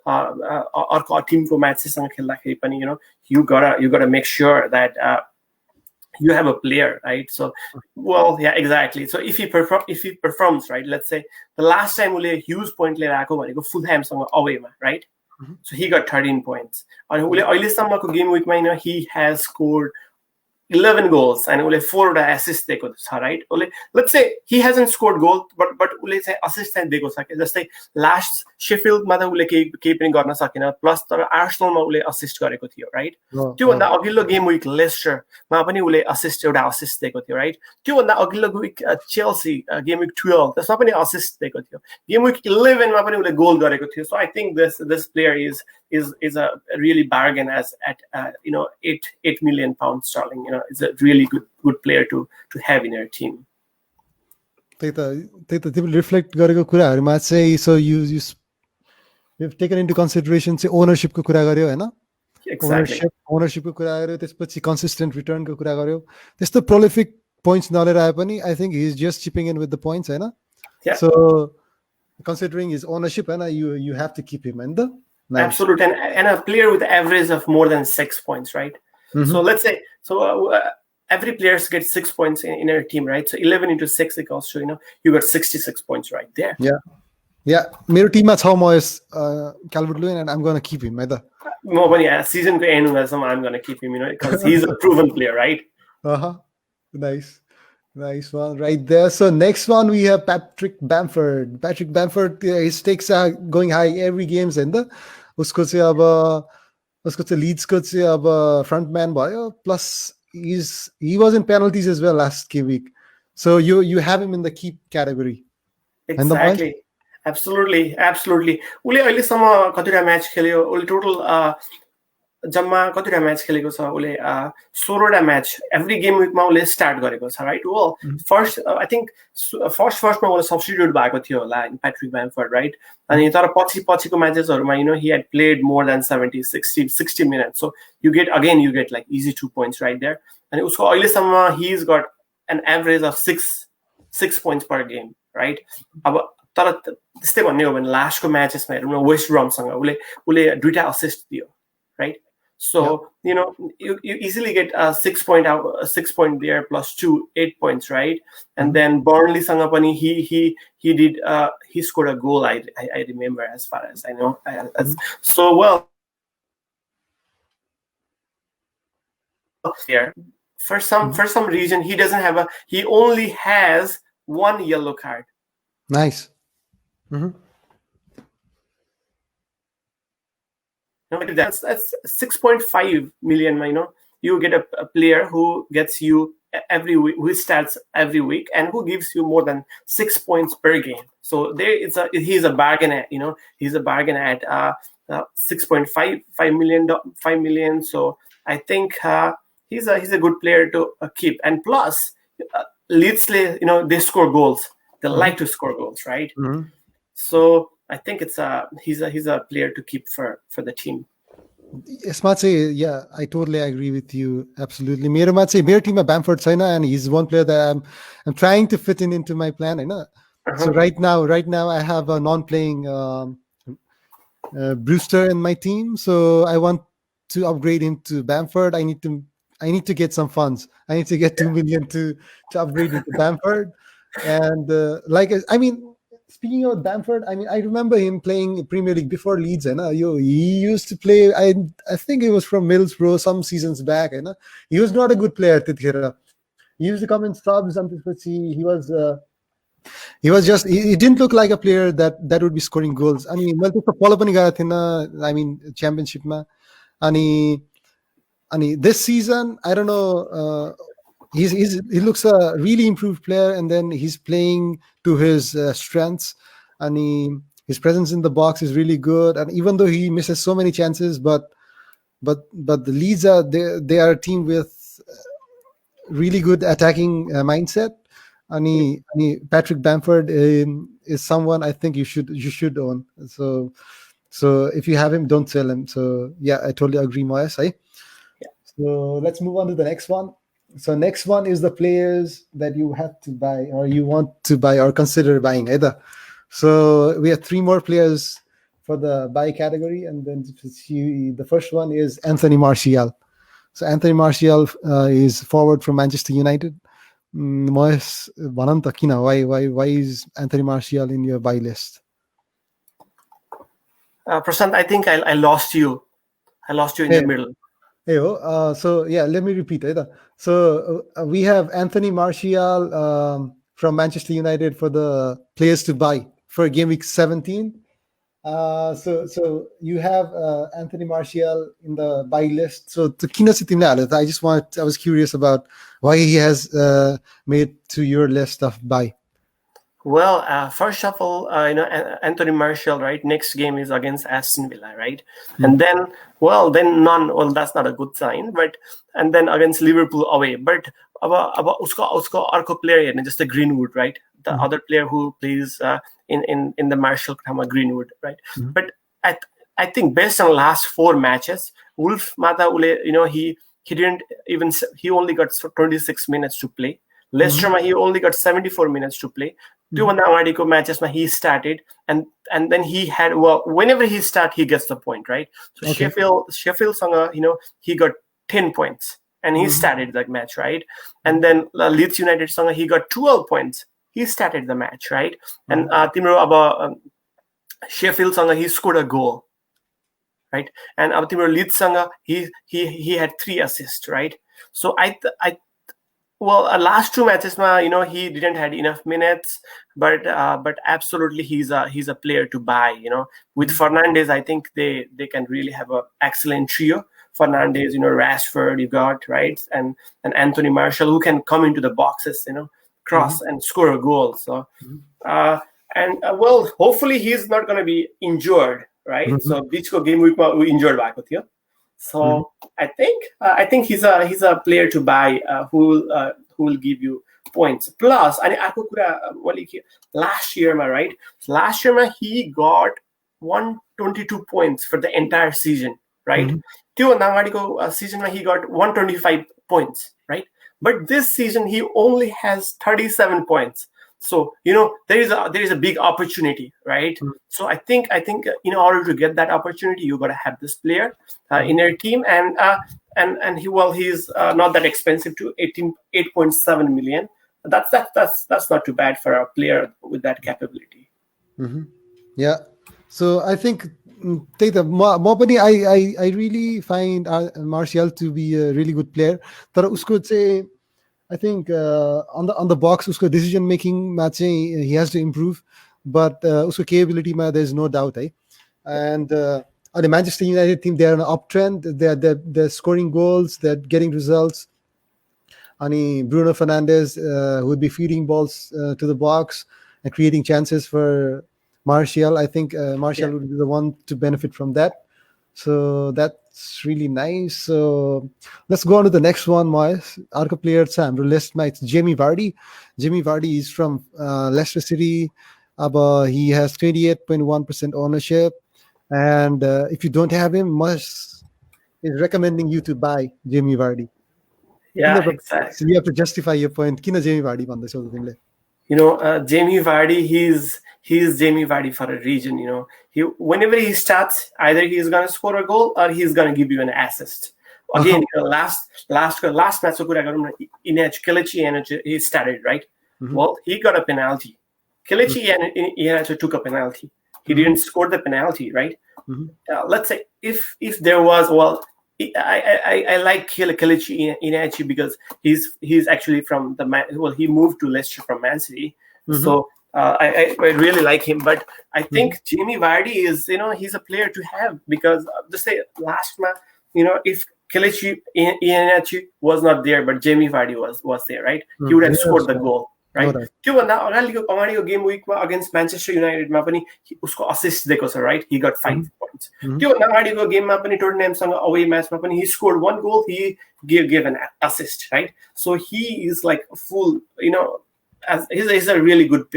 B: or team ko matches, you gotta make sure that you have a player, right? So, well, yeah, exactly. So if he performs, right? Let's say the last time ule huge point liएर आको भनेको Fulham सँग away मा, right? So he got 13 points. And ule अहिलेसम्मको game week मा he has scored 11 goals and ule 4 assists दिएको छ, right? Let's say he hasn't scored goal, but ule चाहिँ assist चाहिँ दिएको छ के जस्तै last Sheffield मा त ule केही पनि गर्न सकेन, plus तर Arsenal मा ule assist गरेको थियो, right? त्यो भन्दा अघिल्लो game week Leicester मा पनि ule एउटा assist दिएको थियो, right? त्यो भन्दा अघिल्लो week Chelsea game week 12 त्यसमा पनि assist दिएको थियो. Game week 11 मा पनि ule goal गरेको थियो. So I think this player is a really bargain as at 8 million pounds sterling. Is a really good player to have in your team.
A: Reflect गरेको कुराहरुमा चाहिँ so you've taken into consideration चाहिँ ownership को कुरा गर्यो हैन?
B: Exactly.
A: Ownership को कुरा गर्यो, त्यसपछि consistent return को कुरा गर्यो. त्यस्तो prolific points नलिएर आए पनि I think he's just chipping in with the points Hahn?
B: Yeah.
A: So considering his ownership and you have to keep him in the
B: nice. Absolutely, and a player with average of more than 6 points, right? So let's say every player gets 6 points in your team, right? So 11 into 6 equals to you got 66 points right there.
A: Yeah. मेरो टिममा छ Mahesh Calvert-Lewin and I'm gonna keep him.
B: Season ko end I'm gonna keep him, because he's a proven player, right?
A: Nice one right there. So next one we have Patrick Bamford. His stakes are going high every games and उसको चाहिँ Leeds को चाहिँ अब front man भयो, plus he was in penalties as well last game week. So you have him in the keep category.
B: Exactly. Absolutely. उले अहिलेसम्म कतिवटा match खेल्यो, उले टोटल जम्मा कतिवटा म्याच खेलेको छ, उले 16वटा म्याच एभ्री गेम विकमा उले स्टार्ट गरेको छ, right? well first I think फर्स्टमा उले सब्स्टिट्युट भएको थियो होला प्याट्रिक ब्यामफोर्ड, राइट? अनि तर पछिको म्याचेसहरुमा he had played more than 60 minutes, so you get like easy 2 points right there. अनि उसको अहिलेसम्म he's got an average of 6 points per game, right? अब तर त्यस्तै भन्ने हो भने लास्टको म्याचेसमा हेरौँ न, वेस्ट ब्रमसँग उले 2टा असिस्ट दियो, right? So you easily get 6 point there plus 8 points, right? And then Burnley sanga pani he scored a goal. I remember, as far as I know. So well, there for some reason he only has 1 yellow card.
A: Nice.
B: That's 6.5 million. You get a player who gets you every week, who starts every week, and who gives you more than 6 points per game. So he's a bargain at he's a bargain at 6.5 million. So I think he's a good player to keep. And plus, Leeds, they score goals. They like to score goals, right? So I think he's a player to keep for the team.
A: Yeah, I totally agree with you. Absolutely. मेरो teamमा Bamford छैन, and he's one player that I'm trying to fit into my plan. So right now I have a non-playing Brewster in my team. So I want to upgrade him to Bamford. I need to get some funds. I need to get 2 million to upgrade into Bamford. And speaking of Bamford, I remember him playing Premier League before Leeds. He used to play. I think he was from Middlesbrough some seasons back. He was not a good player. He used to come in subs. He was He was just, he didn't look like a player that would be scoring goals. I mean, मैले त्यस्तो follow पनि गरेको थिइनँ, I mean, championshipमा. अनि this season, I don't know, he looks a really improved player, and then he's playing to his strengths. His presence in the box is really good. And even though he misses so many chances, but the Leeds they are a team with really good attacking mindset. Patrick Bamford is someone I think you should own. So if you have him, don't sell him. So yeah, I totally agree, Moyes. So let's move on to the next one. So next one is the players that you have to buy, or you want to buy, or consider buying either. So we have 3 more players for the buy category, and then the first one is Anthony Martial. So Anthony Martial is forward from Manchester United. Moyes, why is Anthony Martial in your buy list?
B: Prashant, I think I lost you. I lost you in the middle.
A: So yeah, let me repeat. So we have Anthony Martial from Manchester United for the players to buy for game week 17. So you have Anthony Martial in the buy list. So I was curious about why he has made to your list of buy.
B: Well, first of all, Anthony Martial, right? Next game is against Aston Villa, right? And then none. Well, that's not a good sign. And then against Liverpool away. But about usko arko player, just the Greenwood, right? The other player who plays in the Martial Kama Greenwood, right? But I think based on last 4 matches, Wolf Mata Ule, he only got 26 minutes to play. Leicester, he only got 74 minutes to play. 2 matches he started, and then he had, whenever he starts, he gets the point, right? So okay. Sheffield Sanga, he got 10 points and he started that match, right? And then Leeds United Sanga, he got 12 points. He started the match, right? And Timro about Sheffield Sanga, he scored a goal, right? And Timro Leeds Sanga, he had 3 assists, right? So last 2 matches, he didn't had enough minutes, but absolutely he's a player to buy. With Fernandez, I think they can really have an excellent trio. Fernandez, Rashford, you got, right, and Anthony Martial, who can come into the boxes, cross and score a goal. So, hopefully he's not going to be injured, right? So, Bichko game week we injured back with you. So I think he's a player to buy who will give you points. Plus, last year, right? Last year, he got 122 points for the entire season, right? Season he got 125 points, right? But this season he only has 37 points. So there is a big opportunity, right? So I think in order to get that opportunity, you gotta have this player in your team, and he's not that expensive to 8.7 million. That's not too bad for a player with that capability.
A: Yeah. So I think I really find Martial to be a really good player. Tara usko say, I think on the box, usko decision making matching he has to improve, but usko capability there's no doubt. And the Manchester United team, they're on an uptrend. They're scoring goals. They're getting results. Bruno Fernandez would be feeding balls to the box and creating chances for Martial. I think Martial would be the one to benefit from that. So that's really nice. So let's go on to the next one, Moyes. Arka player Sam, list mates Jamie Vardy. Jamie Vardy is from Leicester City. He has 28.1% ownership. And if you don't have him, Moyes is recommending you to buy Jamie Vardy.
B: Yeah, exactly.
A: So you have to justify your point. Kina Jamie Vardy bandha
B: Jamie Vardy, he's Jamie Vardy for a reason. Whenever he starts, either he's gonna score a goal or he's gonna give you an assist. Again, last match, Kelechi he started, right? Well, he got a penalty. Kelechi took a penalty. He didn't score the penalty, right? Let's say if there was I like Kelechi Iheanacho because he's actually from he moved to Leicester from Man City, so I really like him. But I think Jamie Vardy is he's a player to have because just say last match if Kelechi Iheanacho was not there but Jamie Vardy was there, right? He would have scored the goal. Right? त्योभन्दा अगाडिको game विकमा against Manchester युनाइटेडमा पनि उसको assist दिएको छ, right? ही गट 5 points. त्योभन्दा अगाडिको गेममा पनि टोटनह्यामसँग अवे म्याचमा पनि he scored 1 goal, he gave an assist, right? So he is like full, as he's a really good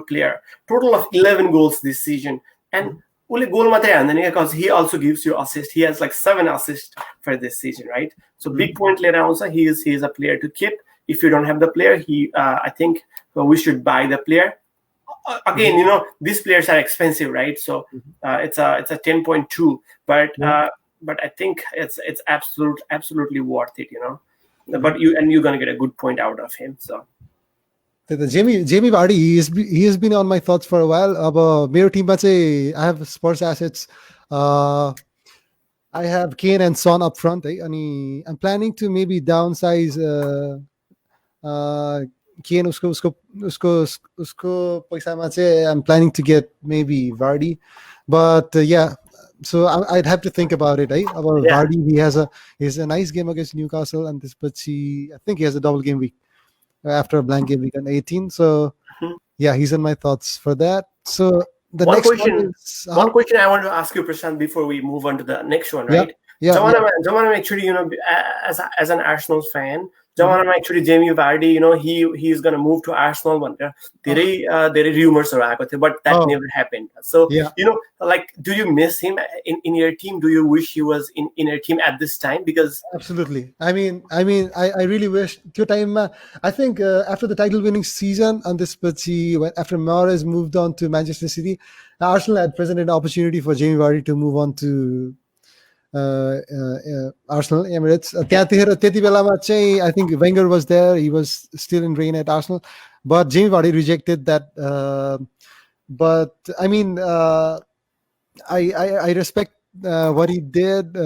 B: player. Total of 11 goals this season, and only goal मात्रै हान्दैन because he also gives you assist. He has like 7 assists for this season, right? So big point लिएर आउँछ. He is a player to keep. If you don't have the player, I think we should buy the player. Again, these players are expensive, right? So it's a 10.2, but I think it's absolutely worth it, But you're gonna get a good point out of him. So
A: the Jamie Vardy, he has been on my thoughts for a while. मेरो टिममा चाहिँ I have Spurs assets. I have Kane and Son up front, अनि I'm planning to maybe downsize Kane उसको पैसामा चाहिँ I'm planning to get maybe Vardy, but so I'd have to think about it. About Vardy, he has a nice game against Newcastle, and I think he has a double game week after a blank game week on 18. So he's in my thoughts for that. So the
B: one
A: question
B: I want to ask you, Prashant, before we move on to the next one, right?
A: Yeah.
B: Actually, as an Arsenal fan, actually Jamie Vardy, he's gonna move to Arsenal. There are rumors around, but that never happened. So like, do you miss him in your team? Do you wish he was in your team at this time? Because
A: absolutely. I mean, I really wish. I think after the title-winning season, and after Mahrez moved on to Manchester City, Arsenal had presented an opportunity for Jamie Vardy to move on to Arsenal Emirates. त्यति बेलामा चाहिँ I think Wenger was there. He was still in reign at Arsenal, but Jamie Vardy rejected that. But I mean, I respect what he did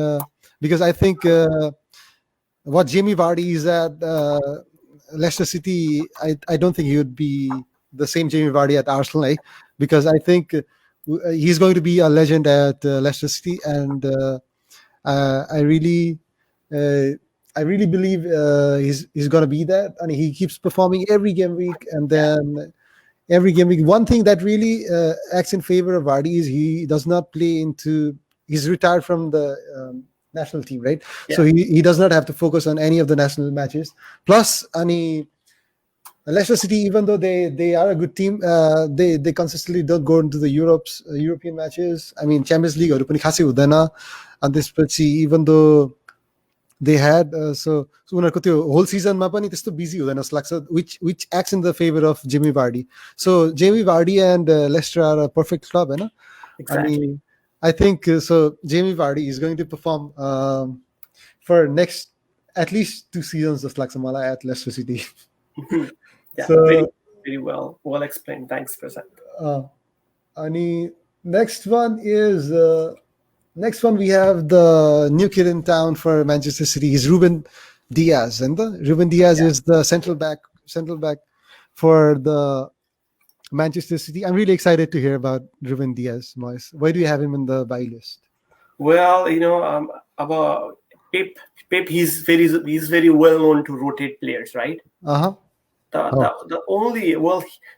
A: because I think what Jamie Vardy is at Leicester City, I don't think he would be the same Jamie Vardy at Arsenal, because I think he's going to be a legend at Leicester City, and I really believe he's going to be that, and he keeps performing every game week. And then every game week, one thing that really acts in favor of Vardy is he does not play he's retired from the national team, right? So he does not have to focus on any of the national matches. Plus, Leicester City, even though they are a good team, they consistently don't go into the European matches. I mean, Champions League or पनि खासै हुँदैन. And this, even though they had so उनीहरूको त्यो whole seasonमा पनि त्यस्तो busy हुँदैन जस्तो लाग्छ, which acts in the favor of Jamie Vardy. So Jamie Vardy and Leicester are a perfect club,
B: Exactly.
A: I think so. Jamie Vardy is going to perform for next at least 2 seasons जस्तो लाग्छ मलाई at Leicester City.
B: So very, very well explained. Thanks, Prashant.
A: Next one we have the new kid in town for Manchester City is Ruben Diaz, and Ruben Diaz is the central back for the Manchester City. I'm really excited to hear about Ruben Diaz, Moise. Why do you have him in the buy list?
B: Well, about Pep, he's very well known to rotate players, right? The only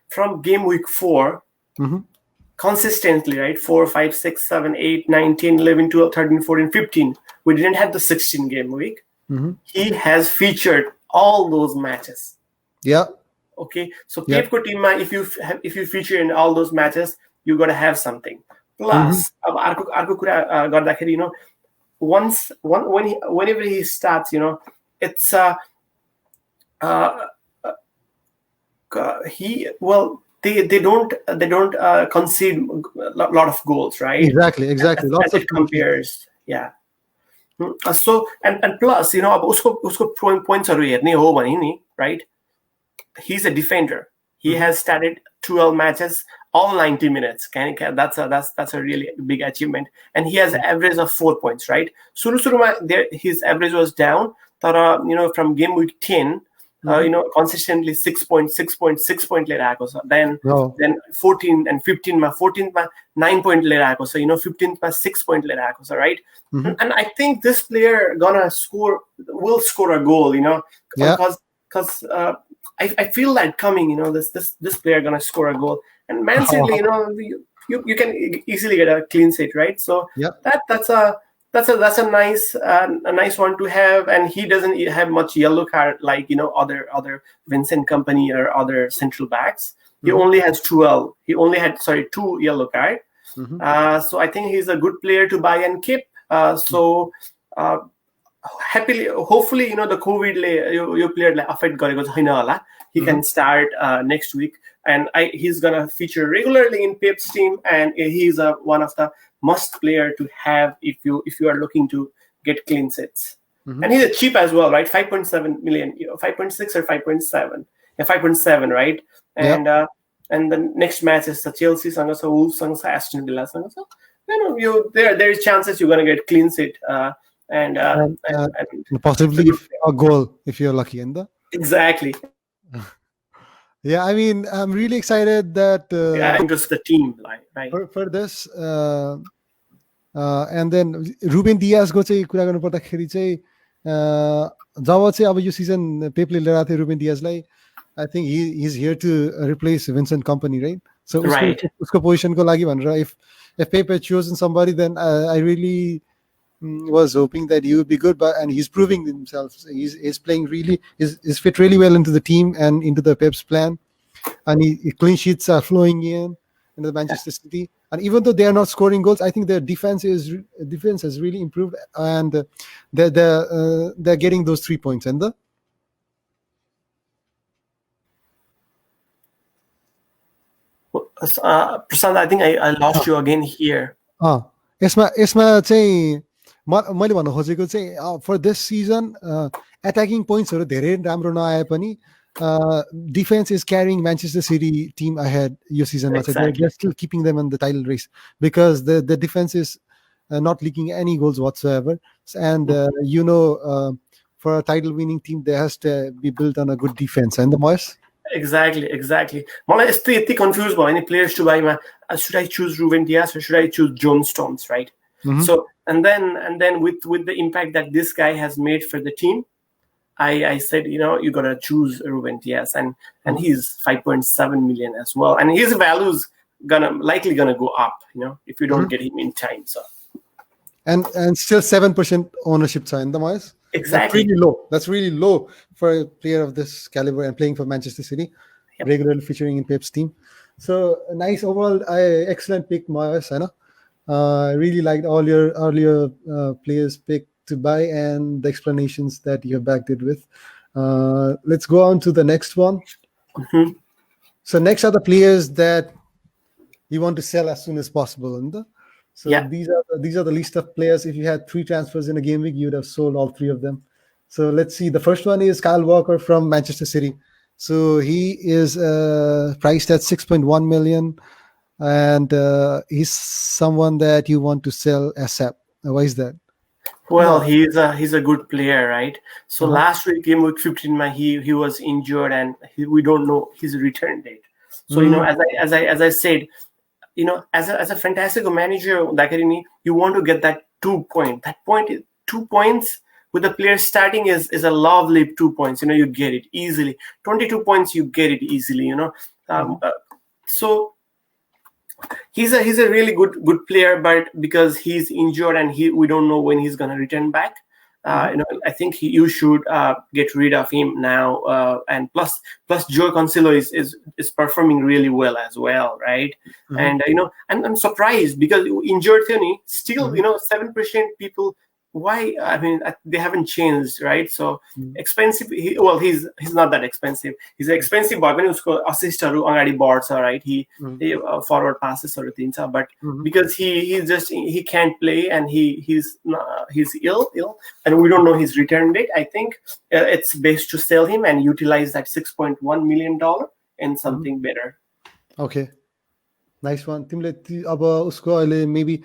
B: from game week 4. Consistently, right? 4, 5, 6, 7, 8, 9, 10, 11, 12, 13, 14, 15. We didn't have the 16 game week. He has featured all those matches.
A: Yeah.
B: Okay. So Pepko team, if you feature in all those matches, you gotta have something. Plus, whenever he starts, it's They don't concede a lot of goals, right?
A: Exactly.
B: Lots of compares, So and plus, usko points are right? He's a defender. He has started 12 matches, all 90 minutes. That's a really big achievement. And he has an average of 4 points, right? His average was down. From game week 10, consistently 6.6 लिएर आएको छ. Then 14 and 15 मा 14 मा 9 point लिएर आएको छ. 15th मा 6 point लिएर आएको छ, right? And I think this player will score a goal, because I feel that coming, this player gonna score a goal. And Man City, you can easily get a clean sheet, right? So that's a nice one to have. And he doesn't have much yellow card like other Vincent Kompany or other central backs. He only has 12. He only had 2 yellow card. So I think he's a good player to buy and keep. Happily, hopefully, the COVID your player affect gareko chaina hola. He can start next week, and he's gonna feature regularly in Pep's team, and he's one of the must player to have if you are looking to get clean sheets. And he's cheap as well, right? 5.7 million, 5.6 or 5.7, 5.7, right? And and the next match is the Chelsea sanga, so Wolves sanga, Aston Villa sanga. So there is chances you're gonna get clean sheet. And
A: possibly a goal if you're lucky.
B: Exactly.
A: Yeah, I mean, I'm really excited that
B: just the team, right?
A: For this. And then Ruben Diaz को चाहिँ कुरा गर्नु पर्दाखेरि चाहिँ जब चाहिँ अब यो season पेपले लिएर आएको थियो Ruben Diazलाई, I think he's here to replace Vincent Kompany, right? So उसको position को लागि भनेर if Pep had chosen somebody, then I really was hoping that he would be good, and he's proving himself. He's playing really, he's fit really well into the team and into the Pep's plan, and clean sheets are flowing into the Manchester City. And even though they are not scoring goals, I think their defense has really improved, and they're getting those 3 points. And
B: Prashant, I think I lost you again here.
A: यसमा चाहिँ मैले भन्न खोजेको चाहिँ for this season attacking pointsहरु धेरै राम्रो नआए पनि defense is carrying Manchester City team ahead यो seasonमा चाहिँ. They're still keeping them in the title race because the defense is not leaking any goals whatsoever. And for a title winning team there has to be built on a good defense. And the Mahesh?
B: Exactly. मलाई यति confused भयो any players to buy. Should I choose Ruben Diaz or should I choose John Stones, right? So and then with the impact that this guy has made for the team, I said, you gotta choose Ruben Diaz, and he's 5.7 million as well, and his value's likely gonna go up, if you don't get him in time. So
A: and still 7% ownership sign the Mahesh.
B: Exactly.
A: That's really low for a player of this caliber and playing for Manchester City, regularly featuring in Pep's team. So nice overall, excellent pick, Mahesh. I really liked all your earlier players pick to buy and the explanations that you have backed it with. Let's go on to the next one. So next are the players that you want to sell as soon as possible. So these are the list of players. If you had 3 transfers in a game week, you would have sold all 3 of them. So let's see. The first one is Kyle Walker from Manchester City. So he is priced at 6.1 million, and he's someone that you want to sell ASAP. Why is that?
B: Well, he's a good player, right? So last week, game week 15, he was injured, and we don't know his return date. So as I said, as a fantastic manager, you want to get that 2 point. That point is 2 points with the player starting is a lovely 2 points. You get it easily. 22 points, you get it easily. So he's a really good player, but because he's injured and we don't know when he's gonna return back. I think you should get rid of him now. And plus Joe Cancelo is performing really well as well, right? And I'm surprised because injured Tony still 7% people. Why? I mean, they haven't changed, right? So expensive. He's not that expensive. He's expensive, but assist boards, right? He forward passes or things, but because he can't play and he's ill, and we don't know his return date. I think it's best to sell him and utilize that $6.1 million in something better.
A: Okay. Nice one. तिमीले अब उसको अहिले maybe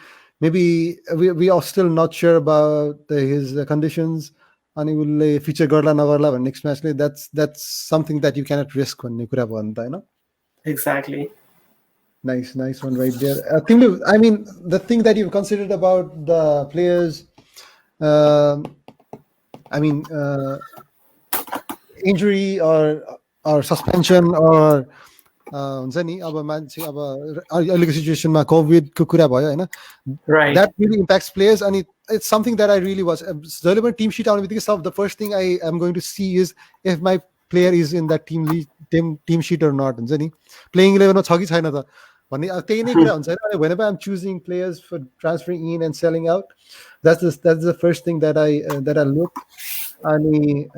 A: we are still not sure about his conditions अनि उसले feature गर्ला नगर्ला भन्ने next matchले that's something that you cannot risk भन्ने कुरा भयो नि त हैन.
B: Exactly.
A: Nice one right there. I mean, the thing that you've considered about the players, injury or suspension or हुन्छ नि अब मान्छे अब अहिलेको सिचुएसनमा कोभिडको कुरा भयो हैन.
B: Right.
A: That really impacts players and it's something that I really was. जहिले पनि टिम शीट आउने बित्तिकै the first thing I am going to see is if my player is in that team sheet or not. हुन्छ नि playing 11 मा छ कि छैन त भन्ने त्यही नै कुरा हुन्छ हैन. Whenever I'm choosing players for transferring in and selling out, that's the first thing that I look. अनि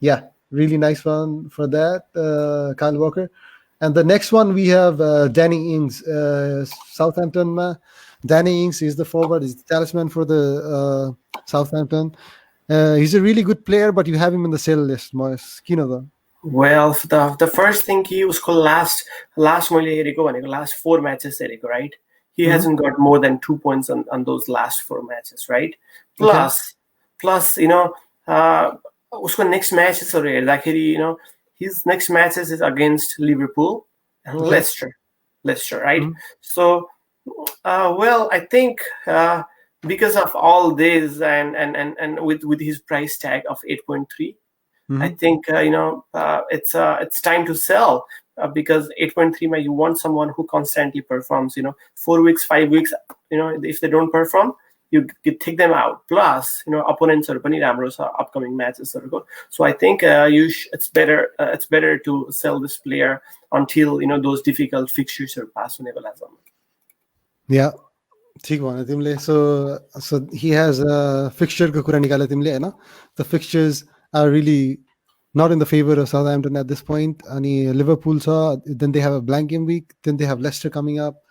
A: yeah, really nice one for that, Kyle Walker. And the next one we have Danny Ings, Southampton. Danny Ings is the forward, he's the talisman for the Southampton. He's a really good player, but you have him in the sale list.
B: Well, the first thing he was called last 4 matches, right? He hasn't got more than 2 points on those last 4 matches, right? Plus, you know, usko next matches are his next matches is against Liverpool and Leicester, right? So, well, I think because of all this and with his price tag of 8.3, I think it's time to sell because 8.3 you want someone who constantly performs. 4 weeks, 5 weeks. If they don't perform, you take them out. Plus, opponents are pani ramro cha upcoming matches. So I think it's better to sell this player until those difficult fixtures are passed.
A: Yeah. ठीक भन्यो तिमीले. So he has a fixture को कुरा निकाले तिमीले हैन. The fixtures are really not in the favor of Southampton at this point. अनि Liverpool छ, then they have a blank game week, then they have Leicester coming up.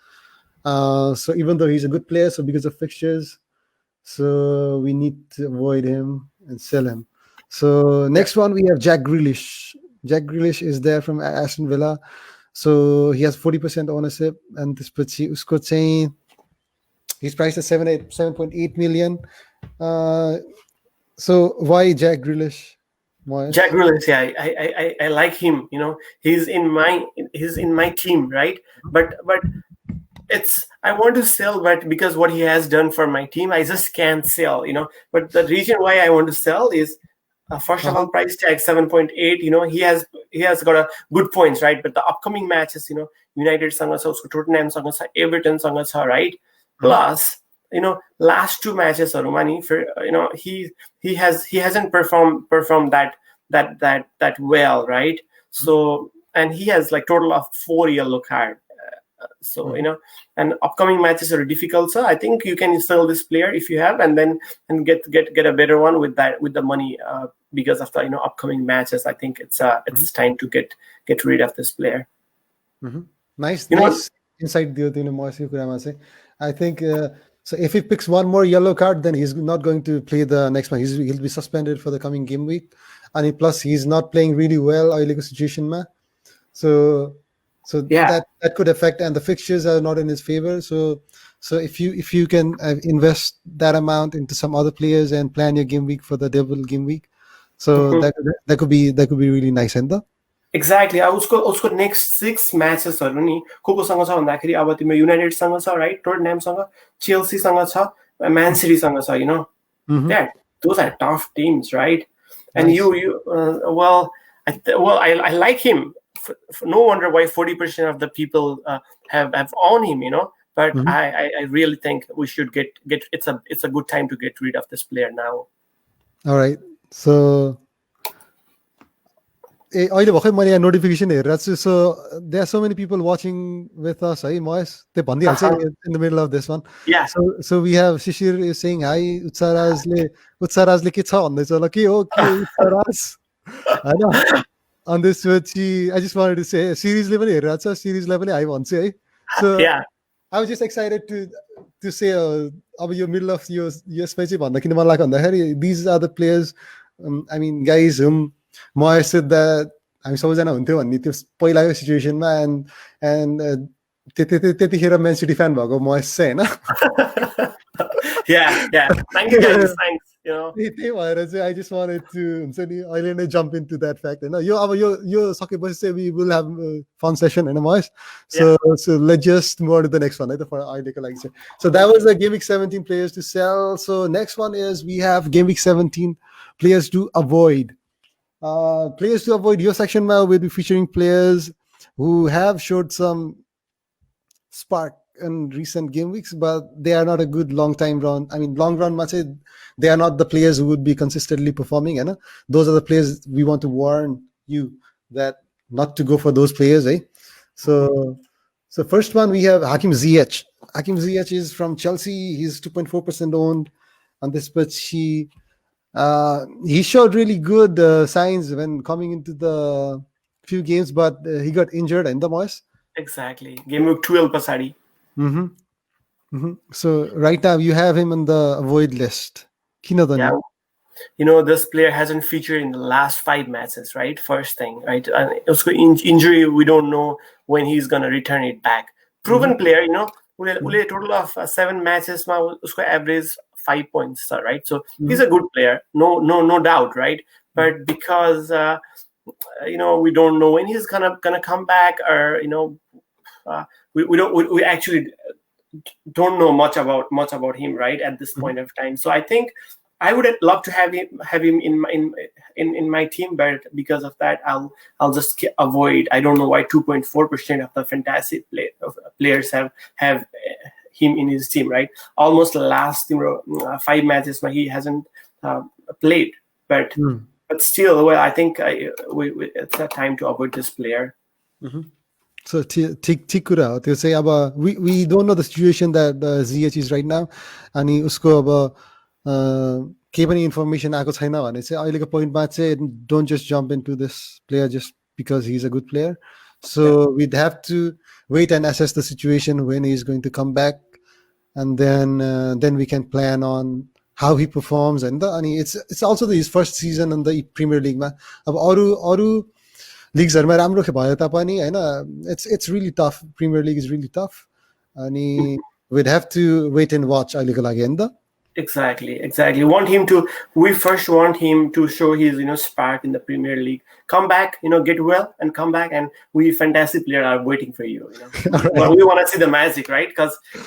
A: So even though he's a good player, so because of fixtures, so we need to avoid him and sell him. So next one we have Jack Grealish. Jack Grealish is there from Aston Villa. So he has 40% ownership and this पछि उसको चाहिँ he's priced at 7.8 million. So why Jack Grealish?
B: Jack Grillish, yeah, I like him. He's in my team, right? But I want to sell, but because what he has done for my team, I just can't sell. But the reason why I want to sell is first of all, price tag 7.8. He has got a good points, right? But the upcoming matches, United सँग छ, उसको Tottenham सँग छ, Everton सँग छ, right? Plus, last 2 matches he hasn't performed that well, right? So, and he has like total of 4 yellow card. So and upcoming matches are difficult. So I think you can sell this player if you have, and get a better one with the money because of the upcoming matches. I think it's time to get rid of this player.
A: Nice insight. I think so. If he picks one more yellow card, then he's not going to play the next one. He'll be suspended for the coming game week, and plus he's not playing really well. Situation so yeah, that could affect, and the fixtures are not in his favor. So if you can invest that amount into some other players and plan your game week for the double game week, so that could be really nice, and
B: Exactly. उसको next 6 matches नि कोसँग छ भन्दाखेरि अब तिम्रो United सँग छ, right? Tottenham सँग, Chelsea सँग छ, Man City सँग छ, Yeah, those are tough teams, right? And I like him. No wonder why 40% of the people have owned him, But I really think we should get it's a good time to get rid of this player now.
A: All right. So अहिले भर्खर मैले यहाँ notification हेरेर छु. So there are so many people watching with us, है Mahesh? त्यो भनिदिहाल्छ in the middle of this one.
B: Yeah.
A: So we have Shishir is saying hi. Utsarajले के छ भन्दै छ ल, के हो Utsaraj Hahn. On this I just wanted to say series ले पनि हेरेर छ, series-लाई पनि hi भन्छु है. So
B: yeah,
A: I was just excited to say अब यो middle of यो यसमै चाहिँ भन्दा किन मन लाग्यो भन्दाखेरि these are the players, I mean guys whom Mahesh said that हामी सबैजना हुन्थ्यो भन्ने त्यो पहिलाको सिचुएसनमा एन्ड त्यतिखेर म्यान सिटी फ्यान भएको महेश चाहिँ होइन
B: yeah. Thank you guys. Thanks.
A: त्यही भएर चाहिँ आई जस्ट वान्टेड टु हुन्छ नि अहिले नै jump into that fact होइन यो सकेपछि चाहिँ we will have fun session होइन Mahesh so let just move to the next one है त अहिलेको लागि चाहिँ so that was the game week 17 players to sell so next one is we have game week 17 players to avoid यो सेक्सनमा will be featuring players who have showed some spark in recent game weeks, but they are not a good long run. They are not the players who would be consistently performing. Those are the players we want to warn you that not to go for those players. So first one we have Hakim Ziyech. Hakim Ziyech is from Chelsea. He's 2.4% owned on this pitch. He showed really good signs when coming into the few games, but he got injured in the Moyes.
B: Exactly. Gameweek 12 pasadi.
A: So right now you have him on the avoid list.
B: Yeah. This player hasn't featured in the last 5 matches, right? First thing, right? And also injury, we don't know when he's going to return it back. Proven player, a total of 7 matches, usko average 5 points, right? So he's a good player, no doubt, right? But because we don't know when he's gonna come back, or we actually don't know much about him, right, at this point of time. So I think I would love to have him in my team, but because of that, I'll just avoid. I don't know why 2.4% of the fantasy players have him in his team, right? Almost the last 5 matches where he hasn't played, but still, well, I think it's a time to avoid this player.
A: So ठीक कुरा हो त्यो चाहिँ अब we don't know the situation that ZH is right now अनि उसको अब केही पनि इन्फर्मेसन आएको छैन भने चाहिँ अहिलेको पोइन्टमा चाहिँ don't just jump into this player just because he's a good player. So we'd have to wait and assess the situation when he's going to come back, and then we can plan on how he performs. And it's also his first season in the Premier League ma अब अरु leagues हरुमा राम्रो भयो तापनि हैन it's really tough. Premier League is really tough अनि we'd have to wait and watch अहिलेको लागि हैन त
B: Exactly. We first want him to show his spark in the Premier League, come back, get well and come back, and we fantasy player are waiting for you, right. Well, we want to see the magic, right?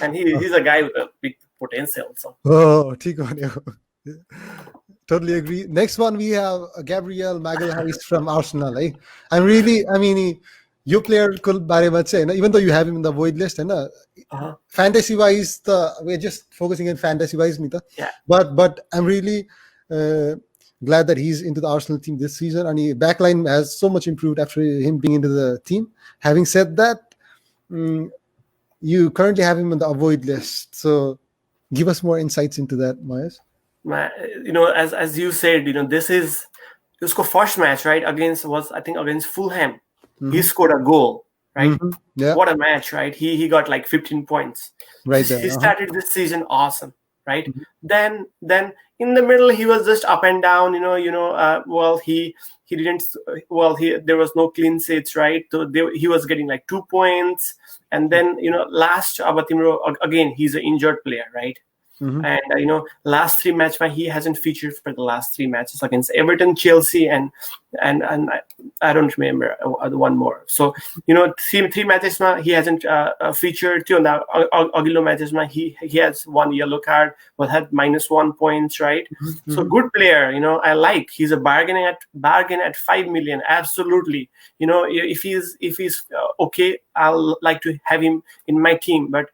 B: And he's a guy with a big potential. So
A: ठीक हो totally agree. Next one we have Gabrielle Magalhaes from Arsenal. Your player could बारेमा चाहिँ even though you have him in the void list fantasy wise we're just focusing on fantasy wise but I'm really glad that he's into the Arsenal team this season, and his backline has so much improved after him being into the team. Having said that, you currently have him on the avoid list, so give us more insights into that, Mahesh.
B: As you said, this is his first match, right? Against Fulham. He scored a goal, right?
A: Yeah.
B: What a match, right? He got like 15 points.
A: Right there.
B: He started this season awesome, right? Then in the middle he was just up and down. He didn't. There was no clean sheets, right? So he was getting like 2 points, and then last again he's an injured player, right? And last 3 matches he hasn't featured for the last 3 matches against Everton, Chelsea, and I don't remember one more. So 3 matches he hasn't featured. Too, and Agilo matches he has 1 yellow card, but had -1 points, right? So good player. I like. He's a bargain at 5 million. Absolutely. If he's okay, I'll like to have him in my team, but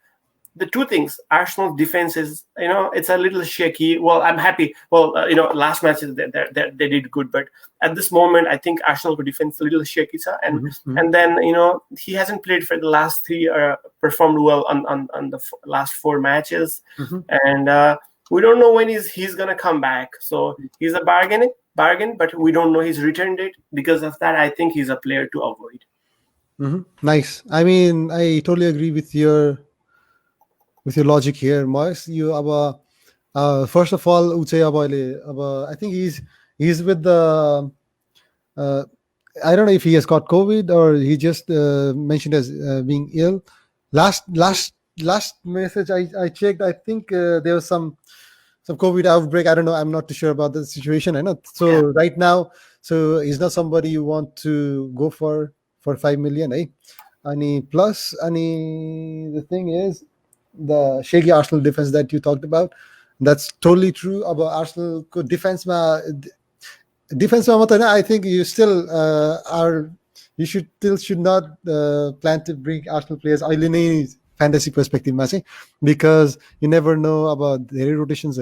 B: the 2 things, Arsenal defense is, it's a little shaky. Well, I'm happy. Well, last match they did good, but at this moment, I think Arsenal defense is a little shaky, sir. And then he hasn't played for the last 3 or performed well on the last 4 matches, and we don't know when he's gonna come back. So he's a bargain, but we don't know his return date. Because of that, I think he's a player to avoid.
A: Nice. I totally agree with your logic here, Mahesh. You first of all, I think he's with the I don't know if he has got COVID or he just mentioned as being ill. Last message I checked, I think there was some COVID outbreak. I don't know. I'm not too sure about the situation. I know. So right now, so he's not somebody you want to go for 5 million, eh? And plus, the thing is, the shaky Arsenal defense that you talked about, that's totally true about Arsenal defense. Defense, I think you still are. You should not plan to bring Arsenal players. Fantasy perspective, because you never know about their rotations.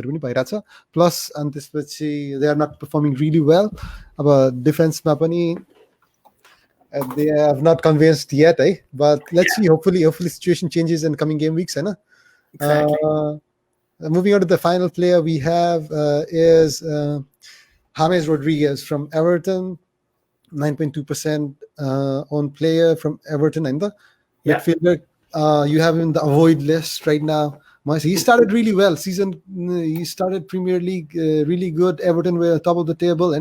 A: Plus, and this they are not performing really well. About defense, they have not convinced yet, eh? But let's see. Hopefully, situation changes in coming game weeks,
B: Exactly.
A: Moving on to the final player we have is James Rodriguez from Everton, 9.2% on player from Everton and the midfielder. You have him in the avoid list right now. He started really well. He started Premier League really good. Everton were top of the table,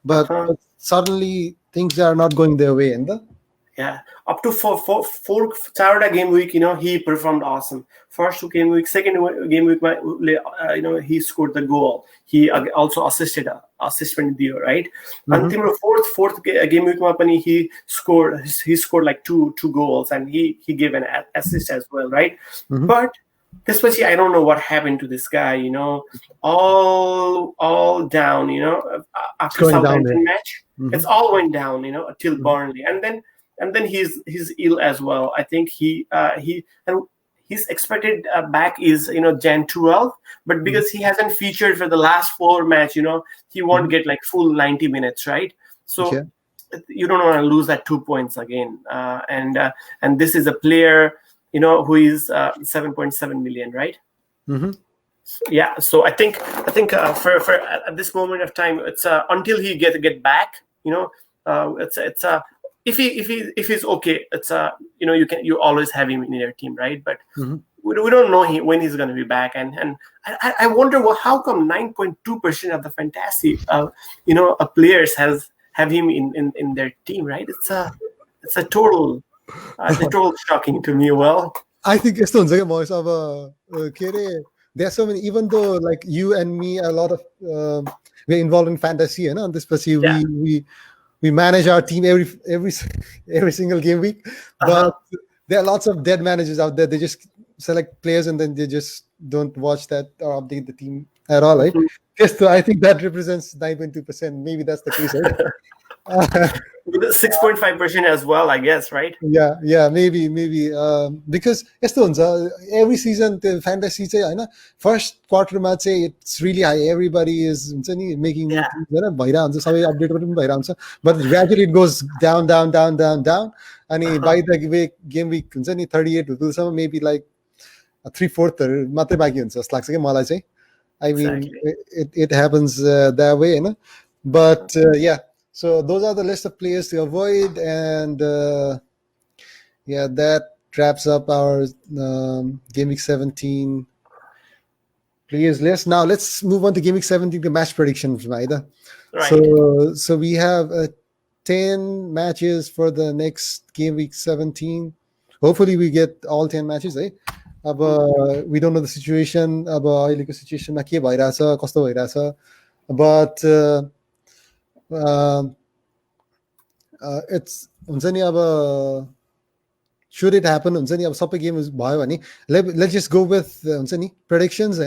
A: but suddenly things are not going their way,
B: up to four Saturday game week, he performed awesome. First game week, second game week, he scored the goal. He also assisted the right. And fourth game week, he scored like two goals and he gave an assist as well, right? But especially I don't know what happened to this guy, all down, after Southampton match, it's all went down, till Burnley, and then he's ill as well. I think his expected back is Jan 12, but because he hasn't featured for the last 4 match, he won't get like full 90 minutes, right? So you don't want to lose that 2 points again. And this is a player who is 7.7 million, right? So I think for at this moment of time, it's until he get back, it's if he's okay, it's you always have him in your team, right? But we don't know when he's going to be back, and I wonder how come 9.2% of the fantasy players have him in their team, right? It's a total shocking to me. Well,
A: I think it's there's so many, even though like you and me, a lot of we're involved in fantasy, and on this we manage our team every single game week, but there are lots of dead managers out there. They just select players and then they just don't watch that or update the team at all, right? Yes, so I think that represents 9.2%. Maybe that's the case, right?
B: 6.5% as well, I guess, right?
A: Yeah, maybe. Because every season the fantasy first quarter match it's really high. Everybody is making but gradually it goes down. And by the game week 38 maybe like a 3/4 I mean, it happens that way, but so those are the list of players to avoid, and that wraps up our Game Week 17 players list. Now let's move on to Game Week 17, the match predictions, Maida. Right. So we have 10 matches for the next Game Week 17. Hopefully we get all 10 matches, eh? We don't know the situation. Situation but it's should it happen सबै game भयो भने let's just go with predictions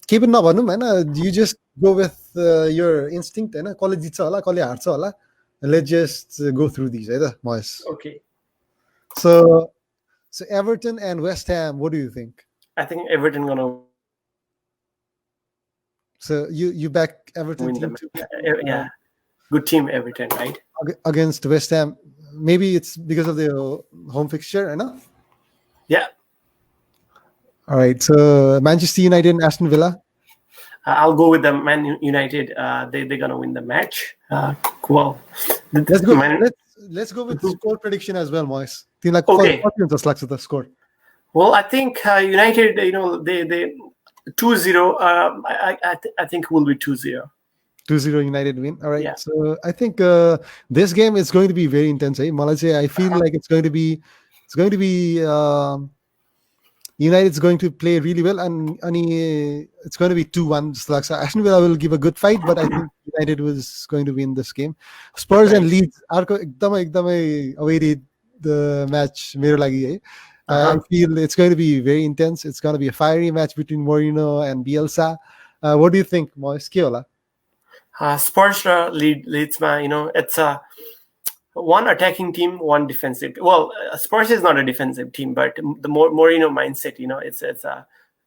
A: keep it नभनौँ you just go with your instinct कसले जित्छ होला कसले हार्छ होला. Let's just go through these, Mahesh.
B: Okay.
A: So Everton and West Ham, what do you think?
B: I think Everton gonna.
A: So you back Everton team too?
B: Yeah, good team Everton, right?
A: Against West Ham, maybe it's because of the home fixture,
B: Yeah.
A: All right. So Manchester United and Aston Villa.
B: I'll go with the Man United. They're gonna win the match. Cool.
A: Let's go. Let's go with the score prediction as well, Moise.
B: Okay.
A: The score.
B: Well, I think United. They 2-0. I think will be 2-0.
A: 2-0 United win. All right.
B: Yeah.
A: So I think this game is going to be very intense. Malaysia, I feel like it's going to be United's going to play really well, and it's going to be 2-1. So Aston Villa will give a good fight, but I think United was going to win this game. Spurs and
B: Right.
A: Leeds अर्को एकदमै awaited the match मेरो लागि है. I feel it's going to be very intense. It's going to be a fiery match between Mourinho and Bielsa. What do you think, Moise? के होला?
B: Spurs Leeds, it's a one attacking team, one defensive. Well, Spurs is not a defensive team, but the Mourinho mindset,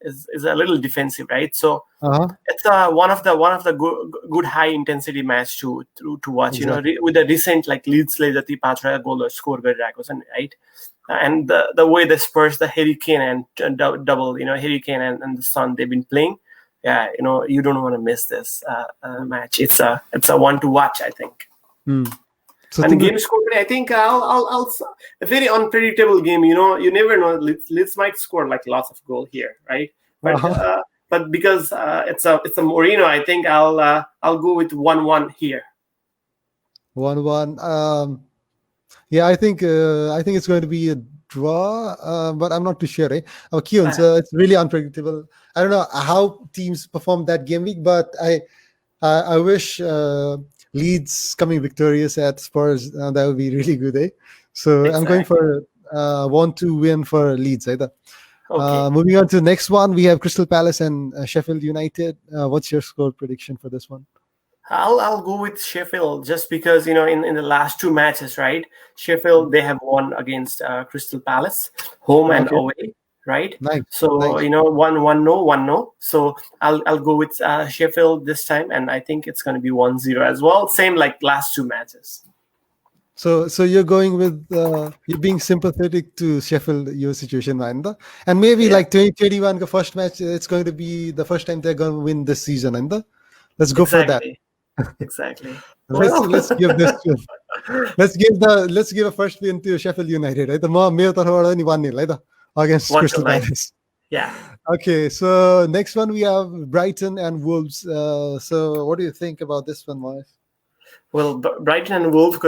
B: is a little defensive, right? So it's one of the good high intensity match to watch.
A: Exactly.
B: With the recent like Leeds jati 5 goal score गरिरहेको छ नि, right? And the way the Spurs, the Harry Kane and double, Harry Kane and the Son, they've been playing. Yeah, you don't want to miss this match. It's a one to watch, I think.
A: So
B: and game score, I think I'll a very unpredictable game. You never know. Leeds might score like lots of goal here, right? But but because it's a Mourinho, I think I'll go with 1-1 here.
A: 1-1. Yeah, I think it's going to be a draw, but I'm not too sure. So it's really unpredictable. I don't know how teams perform that game week, but I wish Leeds coming victorious at Spurs. That would be really good. So exactly. I'm going for 1-2 win for Leeds. Okay. Moving on to the next one, we have Crystal Palace and Sheffield United. What's your score prediction for this one?
B: I'll go with Sheffield just because in the last two matches, right? Sheffield, they have won against Crystal Palace, home and away, right?
A: Nice.
B: So
A: nice.
B: 1-0. So I'll go with Sheffield this time, and I think it's going to be 1-0 as well. Same like last two matches.
A: So you're going with you're being sympathetic to Sheffield, your situation, Mahendra, and maybe like 2021 the first match, it's going to be the first time they're going to win this season, Mahendra. Let's go for that.
B: Exactly.
A: Let's give this. Let's give a first win to Sheffield United, right? The मेरो तर्फबाट नि 1-0 है त against Crystal Palace.
B: Yeah.
A: Okay, so next one we have Brighton and Wolves. So what do you think about this one, Moise?
B: Well, Brighton and Wolves,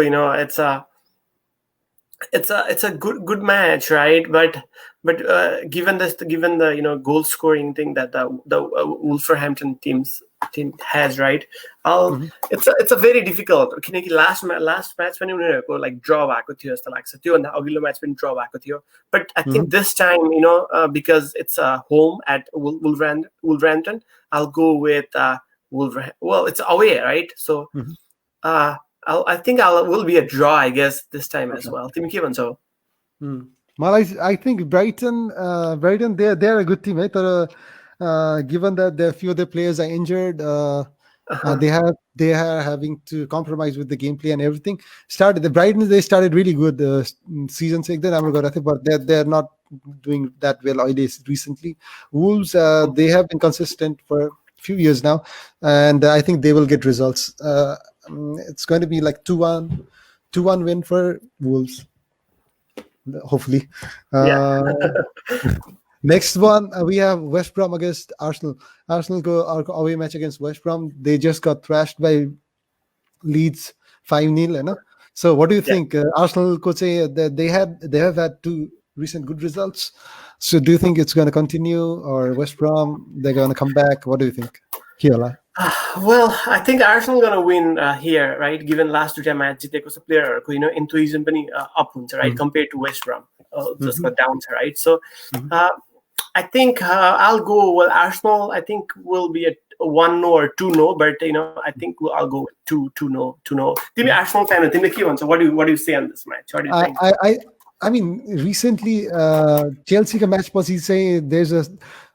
B: it's a good match, right? But given the goal scoring thing that the Wolverhampton team has, right? It's a very difficult. किनकि last match पनि उनीहरुको like draw भएको थियो जस्तो लाग्छ. त्यो भन्दा अघिल्लो match पनि draw भएको थियो. But I think this time, because it's home at Wolverhampton, I'll go with Wolverhampton. Well, it's away, right? So I think will be a draw, I guess, this time as well. Tiमी के भन्छौ?
A: Well, I think Brighton, they're a good team, right? Given that a few of their players are injured, they are having to compromise with the gameplay and everything. They started really good season 6, but they're not doing that well recently. Wolves, they have been consistent for a few years now, and I think they will get results. It's going to be like 2-1 win for Wolves, hopefully. Next one, we have West Brom against Arsenal. Arsenal go away match against West Brom. They just got thrashed by Leeds 5-0. So what do you think? Arsenal could say that they have had two recent good results. So do you think it's going to continue, or West Brom, they're going to come back? What do you think? Kiola?
B: Well, I think Arsenal going to win here, right? Given last two match, जितेको player, enthusiasm पनि up हुन्छ, right? Compared to West Brom, just got down, right? So I think I'll go. Well, Arsenal, I think will be a 1-0 or 2-0, but I think I'll go with 2-0. Tiमी Arsenal fan, tiमीले के भन्छ? What do you say on this match? What do you think?
A: I mean, recently Chelsea ka match पछि चाहिँ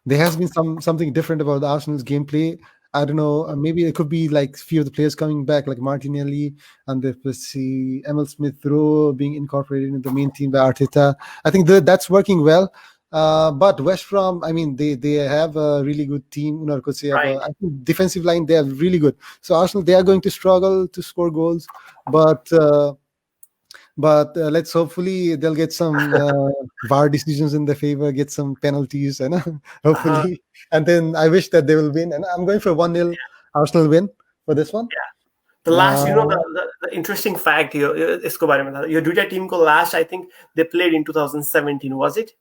A: there has been something different about the Arsenal's gameplay. I don't know. Maybe it could be like a few of the players coming back, like Martinelli, and the Emil Smith Rowe being incorporated into the main team by Arteta. I think that's working well. But West Brom, I mean, they have a really good team. I think defensive line, they are really good. So Arsenal, they are going to struggle to score goals, but let's hopefully they'll get some VAR decisions in their favor, get some penalties, hopefully. And then I wish that they will win. And I'm going for 1-0 Arsenal win. for this one.
B: The last, the interesting fact here, यसको बारेमा थाहा यो दुईटा Timko last I think they played in 2017, was it?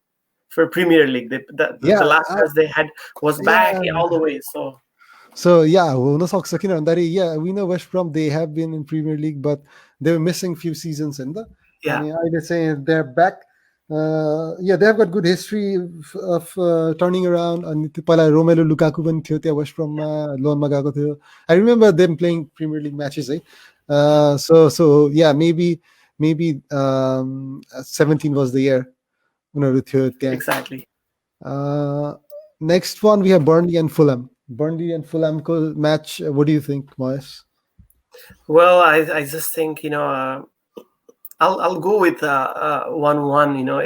B: For Premier League, the last match they had was back all the way.
A: So yeah, we know West Brom, they have been in Premier League, but they were missing few seasons in the.
B: Yeah,
A: I would say they're back. They have got good history of turning around. And Romelu Lukaku पनि थियो त्यहाँ West Brom लोनमा गएको थियो. I remember them playing Premier League matches. So yeah, maybe 17 was the year.
B: Exactly.
A: Next one we have Burnley and Fulham. Burnley and Fulham match. What do you think, Mahesh?
B: Well, I just think I'll go with 1-1.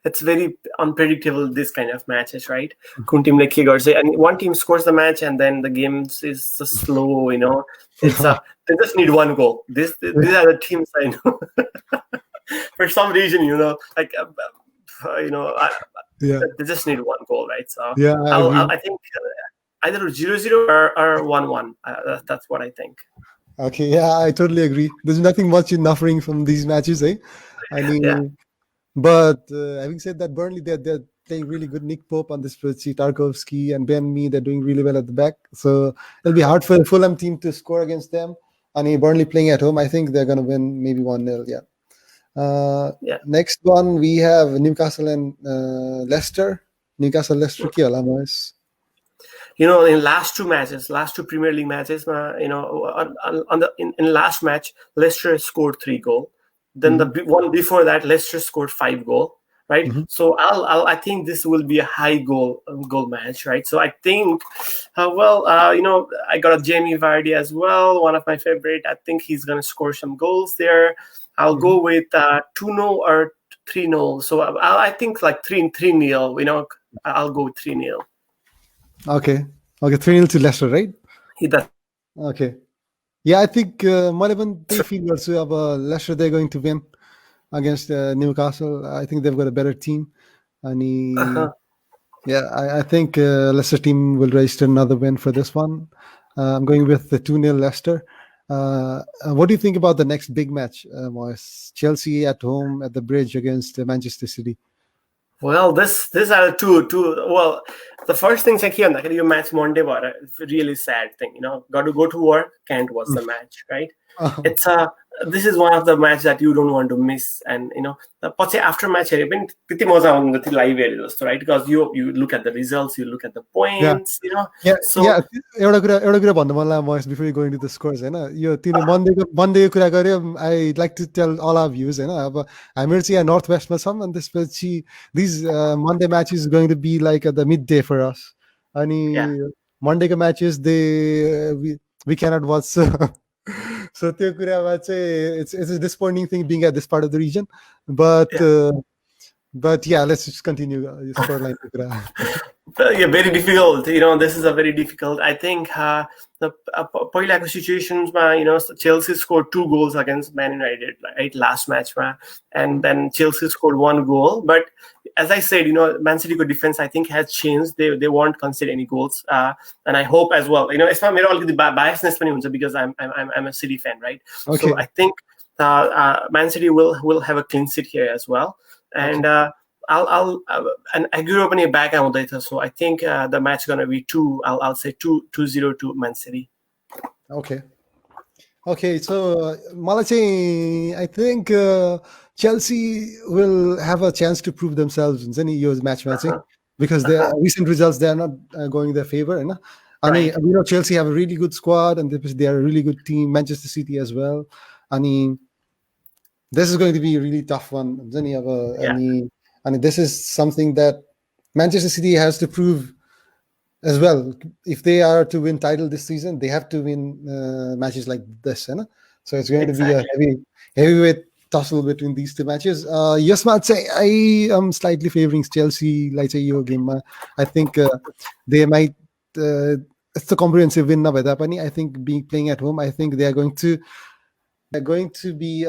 B: It's very unpredictable, this kind of matches, right? And one team scores the match and then the game is just slow. It's they just need one goal. These are the teams I know. For some reason, they just need one goal, right? So
A: yeah,
B: I think either 0-0 or 1-1. That's what I think.
A: Okay, yeah, I totally agree. There's nothing much in offering from these matches, I mean, but having said that, Burnley, they're playing really good. Nick Pope on this spreadsheet, Tarkovsky and Ben Mee, they're doing really well at the back. So it'll be hard for the Fulham team to score against them. And Burnley playing at home, I think they're going to win maybe 1-0, Next one, we have Newcastle and Leicester. Newcastle-Leicester,
B: in last two Premier League matches, in last match, Leicester scored 3 goals. Then the one before that, Leicester scored 5 goals, right? So I think this will be a high goal match, right? So I think, I got a Jamie Vardy as well, one of my favorite. I think he's going to score some goals there. I'll go with 2-0 or 3-0. So I think like 3-0. I'll go with 3-0.
A: Okay, 3-0 to Leicester, right? Okay. Yeah, I think they feel also Leicester, they're going to win against Newcastle. I think they've got a better team. And I think Leicester team will register another win for this one. I'm going with the 2-0 Leicester. What do you think about the next big match, Moise? Chelsea at home at the Bridge against Manchester City.
B: Well, these are two. Well, the first thing that you match Monday, but it's a really sad thing. Got to go to work, can't watch the match, right? It's this is one of the match that you don't want to miss, and the after match, right? Because you look at the results, you look at the points, So
A: before you go into the scores, Monday I'd like to tell all our viewers, I'm at Northwest and these Monday matches is going to be like at the midday for us. Monday matches we cannot watch. So it's a disappointing thing being at this part of the region, but yeah, let's just continue.
B: Very difficult. This is a very difficult. I think the पहिलाको situations, Chelsea scored 2 goals against Man United, right, last match, and then Chelsea scored 1 goal. But as I said, Man City's defense I think has changed. They won't concede any goals, and I hope as well. It's not मेरो biasness because I'm a City fan, right?
A: Okay.
B: So I think Man City will have a clean sheet here as well, and. I'll Aguero back आउँदैछ, so I think the match gonna be 2. I'll say 2-0 to Man City.
A: Okay, so Malachi, I think Chelsea will have a chance to prove themselves in any year's matching because their recent results, they are not going in their favor. Right. Chelsea have a really good squad and they are a really good team. Manchester City as well. This is going to be a really tough one. And this is something that Manchester City has to prove as well. If they are to win title this season, they have to win matches like this. So it's going to be a heavyweight tussle between these two matches. Yes, I'd say I am slightly favoring Chelsea. Like your game, I think they might. It's a comprehensive win by that. I think playing at home, I think they are going to. They're going to be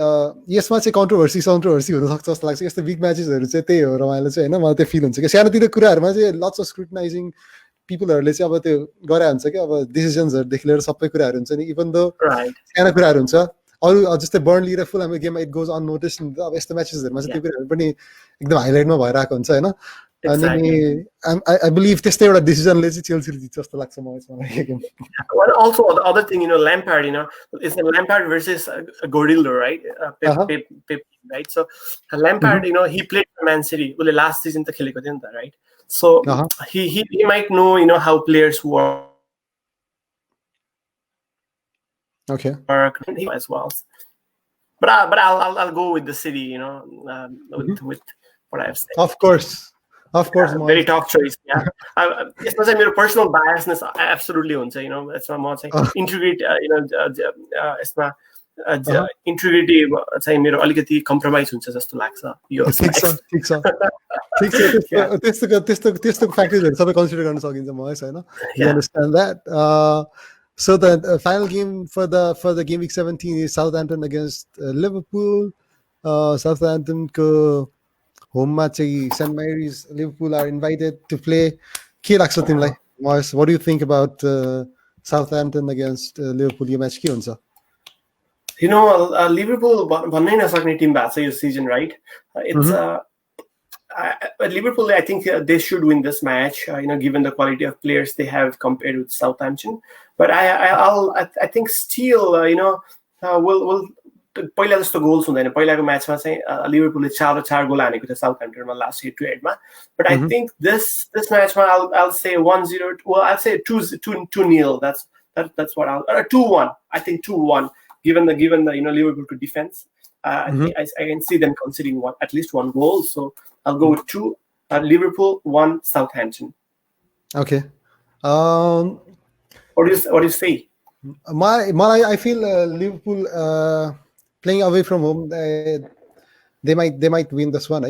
A: yes, ma चाहिँ controversy हुन सक्छ जस्तो लाग्छ. यस्तो big म्याचेसहरु चाहिँ त्यही हो रमाइलो चाहिँ हैन, मलाई त्यो फिल हुन्छ कि सानोतिनो कुराहरुमा चाहिँ lots of scrutinizing पिपलहरूले चाहिँ अब त्यो गरे हुन्छ कि अब डिसिजन्सहरूदेखि लिएर सबै कुराहरू हुन्छ नि इभन दो
B: Right.
A: सानो कुराहरू हुन्छ अरू जस्तै बर्नली र फुलहामको गेममा इट गोज अननोटिस नि त अब यस्तो म्याचेसहरूमा चाहिँ त्यो कुराहरू पनि एकदम हाइलाइटमा भएर आएको हुन्छ होइन अनि आई बिलिभ त्यस्तै एउटा डिसिजनले चाहिँ चेल्सीले जित्छ जस्तो लाग्छ मलाई game
B: Well, also the other thing, Lampard, it's Lampard versus Gordillo, right? Pep, right? So Lampard, he played for Man City. Well, last season the खेलेको थियो नि त, right? So he might know, how players work.
A: Okay.
B: As well. But I'll go with the City, with what I've said.
A: Of course.
B: Very top choice. Yeah. It's my personal biasness absolutely हुन्छ, it's my more integrity, it's my integrity चाहिँ मेरो अलिकति compromise हुन्छ जस्तो लाग्छ यो
A: ठीक छ त्यस्तो फ्याक्टर्सहरु सबै कन्सिडर गर्न सकिन्छ महेश हैन you understand that so the final game for the game week 17 is Southampton against Liverpool. Southampton ko home ma चाहिँ St Mary's Liverpool are invited to play. के लाग्छ तिमीलाई Moses, what do you think about Southampton against Liverpool yo match के हुन्छ
B: Liverpool भन्नै नसक्ने Tim भएको छ यो season, right? It's Liverpool, I think they should win this match, given the quality of players they have compared with Southampton. But I think still, will पहिला जस्तो goals हुँदैन पहिलाको म्याचमा चाहिँ लिभरपुलले 4 गोल हानेको थियो साउथहम्पटनमा लास्ट हेड टु हेडमा बट आई थिंक this म्याचमा I'll say 1-0 well I'll say 2-0 that's what I'll 2-1 I think 2-1 given the Liverpool defense I can see them conceding at least one goal, so I'll go with 2 Liverpool, 1 Southampton.
A: Okay.
B: What do you say?
A: I feel Liverpool playing away from home they might win this one.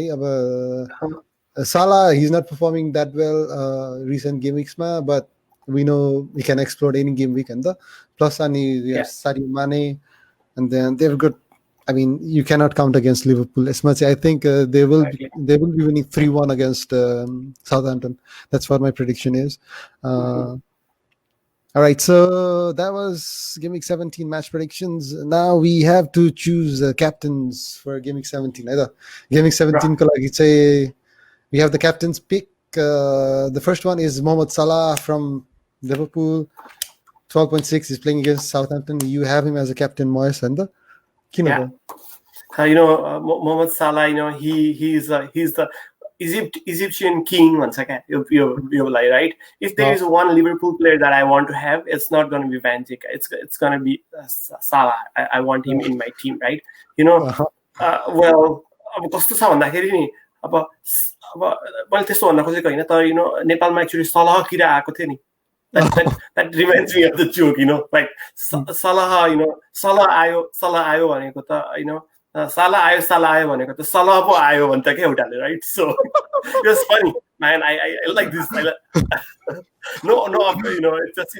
A: Salah, he's not performing that well recent game weeks but we know he can explode any game week plus Sadio Mane and then they've got I mean, you cannot count against Liverpool as much. I think they will be winning 3-1 against Southampton. That's what my prediction is. All right, so that was Game Week 17 match predictions. Now we have to choose captains for Game Week 17. Game Week 17, we have the captains pick. The first one is Mohamed Salah from Liverpool. 12.6 is playing against Southampton. You have him as a captain, Moyes, and
B: yeah. Mohamed Salah, he's the Egyptian king once again. You're like, right? If there is one Liverpool player that I want to have, it's not going to be Van Dijk. It's going to be Salah. I want him in my team, right? Well, कस्तो छ भन्दाखेरि नि अब मैले त्यस्तो भन्न खोजेको हैन तर नेपालमा एक्चुअली सलह किरा आएको थियो नि that reminds me of the joke, like Salah, Salah ayo भनेको त Salah ayo भनेको त Salah पो आयो भन्छ के एउटाले, right? So it was funny, man. I like this. No, it's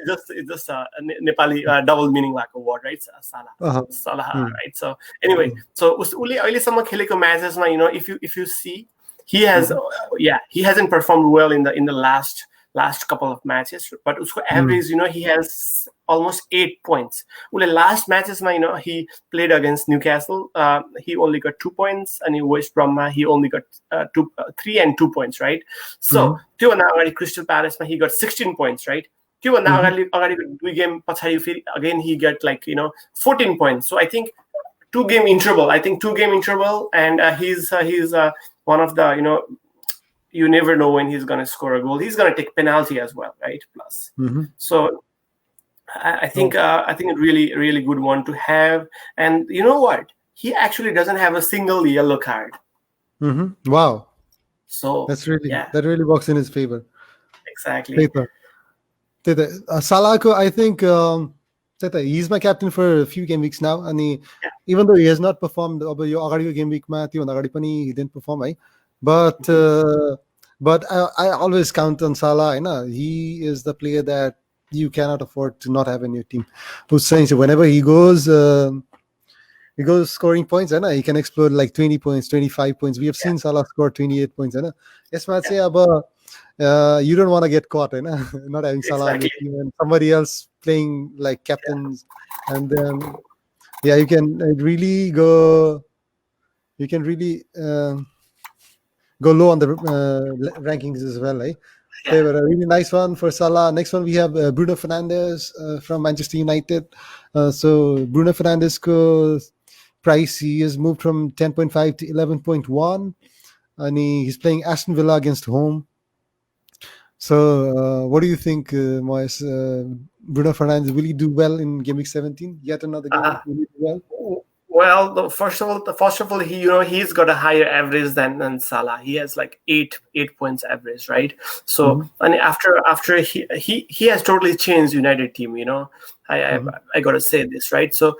B: just a Nepali double meaning like a word, right? Salah, right? So anyway, so उसले अहिलेसम्म खेलेको म्याचेसमा if you see he hasn't performed well in the last couple of matches, but usko average, he has almost 8 points. Last matches, he played against Newcastle. He only got 2 points, and in West Brom, he only got 3 and 2 points, right? So, Crystal Palace, he got 16 points, right? Game again he got 14 points. So I think 2 game interval. And he's one of the you never know when he's going to score a goal. He's going to take penalty as well, right? Plus, so I think really, really good one to have. And you know what? He actually doesn't have a single yellow card.
A: Wow!
B: So
A: that really works in his favor.
B: Exactly.
A: Salah, I think he's my captain for a few game weeks now, and even though he has not performed, your game week he didn't perform, right? But I always count on Salah. He is the player that you cannot afford to not have in your team. Who's saying whenever he goes scoring points, he can explode like 20 points, 25 points. We have seen Salah score 28 points. Yes, you don't want to get caught, not having Salah on your
B: Exactly.
A: team and somebody else playing like captains, and then you can really go. You can really go low on the rankings as well, eh?
B: Yeah.
A: They were a really nice one for Salah. Next one we have Bruno Fernandez from Manchester United. So Bruno Fernandez price, he has moved from 10.5 to 11.1, and he's playing Aston Villa against home. So what do you think, Moyes? Bruno Fernandez, will he do well in Game Week 17? Yet another game week, will he do well?
B: Well, first of all, he's got a higher average than Salah. He has like eight points average, right? So and after he has totally changed United team. I gotta say this, right? So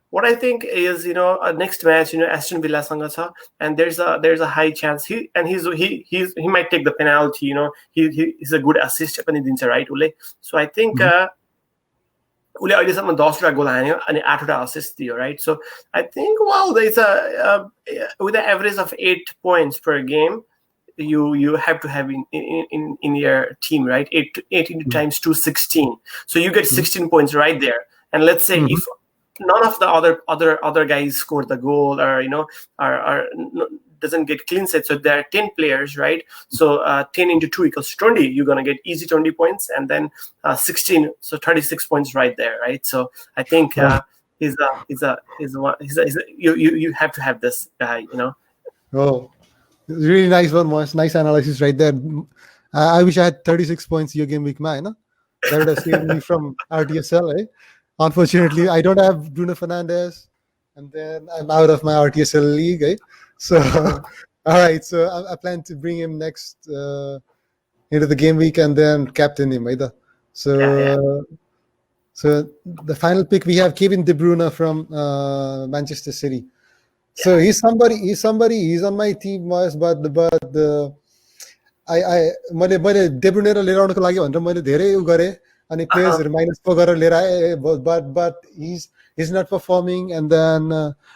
B: what I think is, next match, Aston Villa सँग छ, and there's a high chance he might take the penalty. He's a good assist पनि दिन्छ, right? So I think उसले अहिलेसम्म 10वटा गोल हान्यो अनि 8वटा assist दियो, right? So I think, well, there's with an average of 8 points per game, you have to have in your team, right? 8 times 2, 16. So you get 16 points right there. And let's say if none of the other guys score the goal, or doesn't get clean set, so there are 10 players, right? So 10 into 2 equals 20. You're gonna get easy 20 points, and then 16, so 36 points right there, right? So I think you have to have this guy,
A: Oh, really nice one, Moyes. Nice analysis right there. I wish I had 36 points your game week, man. That would have saved me from RTSL, eh? Unfortunately, I don't have Bruno Fernandez, and then I'm out of my RTSL league, eh? So, all right. So I plan to bring him next into the game week and then captain him either. So, so the final pick we have Kevin De Bruyne from Manchester City. So he's somebody. He's on my team, but मैले De Bruyne लिएर आउनको लागि भनेर मैले धेरै उ गरेँ अनि प्लेयर्सहरु -4 गरेर लिएर आए, but he's not performing, and then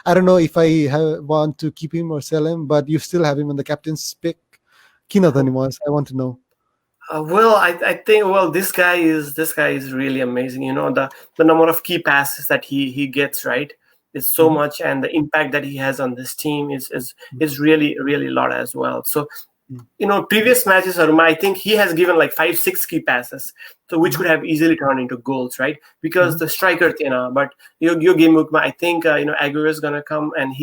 A: I don't know if I want to keep him or sell him, but you still have him on the captain's pick. Kiन त नि Moyes, I want to know.
B: Well, I think, this guy is really amazing. The number of key passes that he gets, right, is so much, and the impact that he has on this team is really, really a lot as well. So previous matches, I think he has given like 5-6 key passes, so which could have easily turned into goals, right? Because the striker, but your game week, I think Aguero is gonna come, and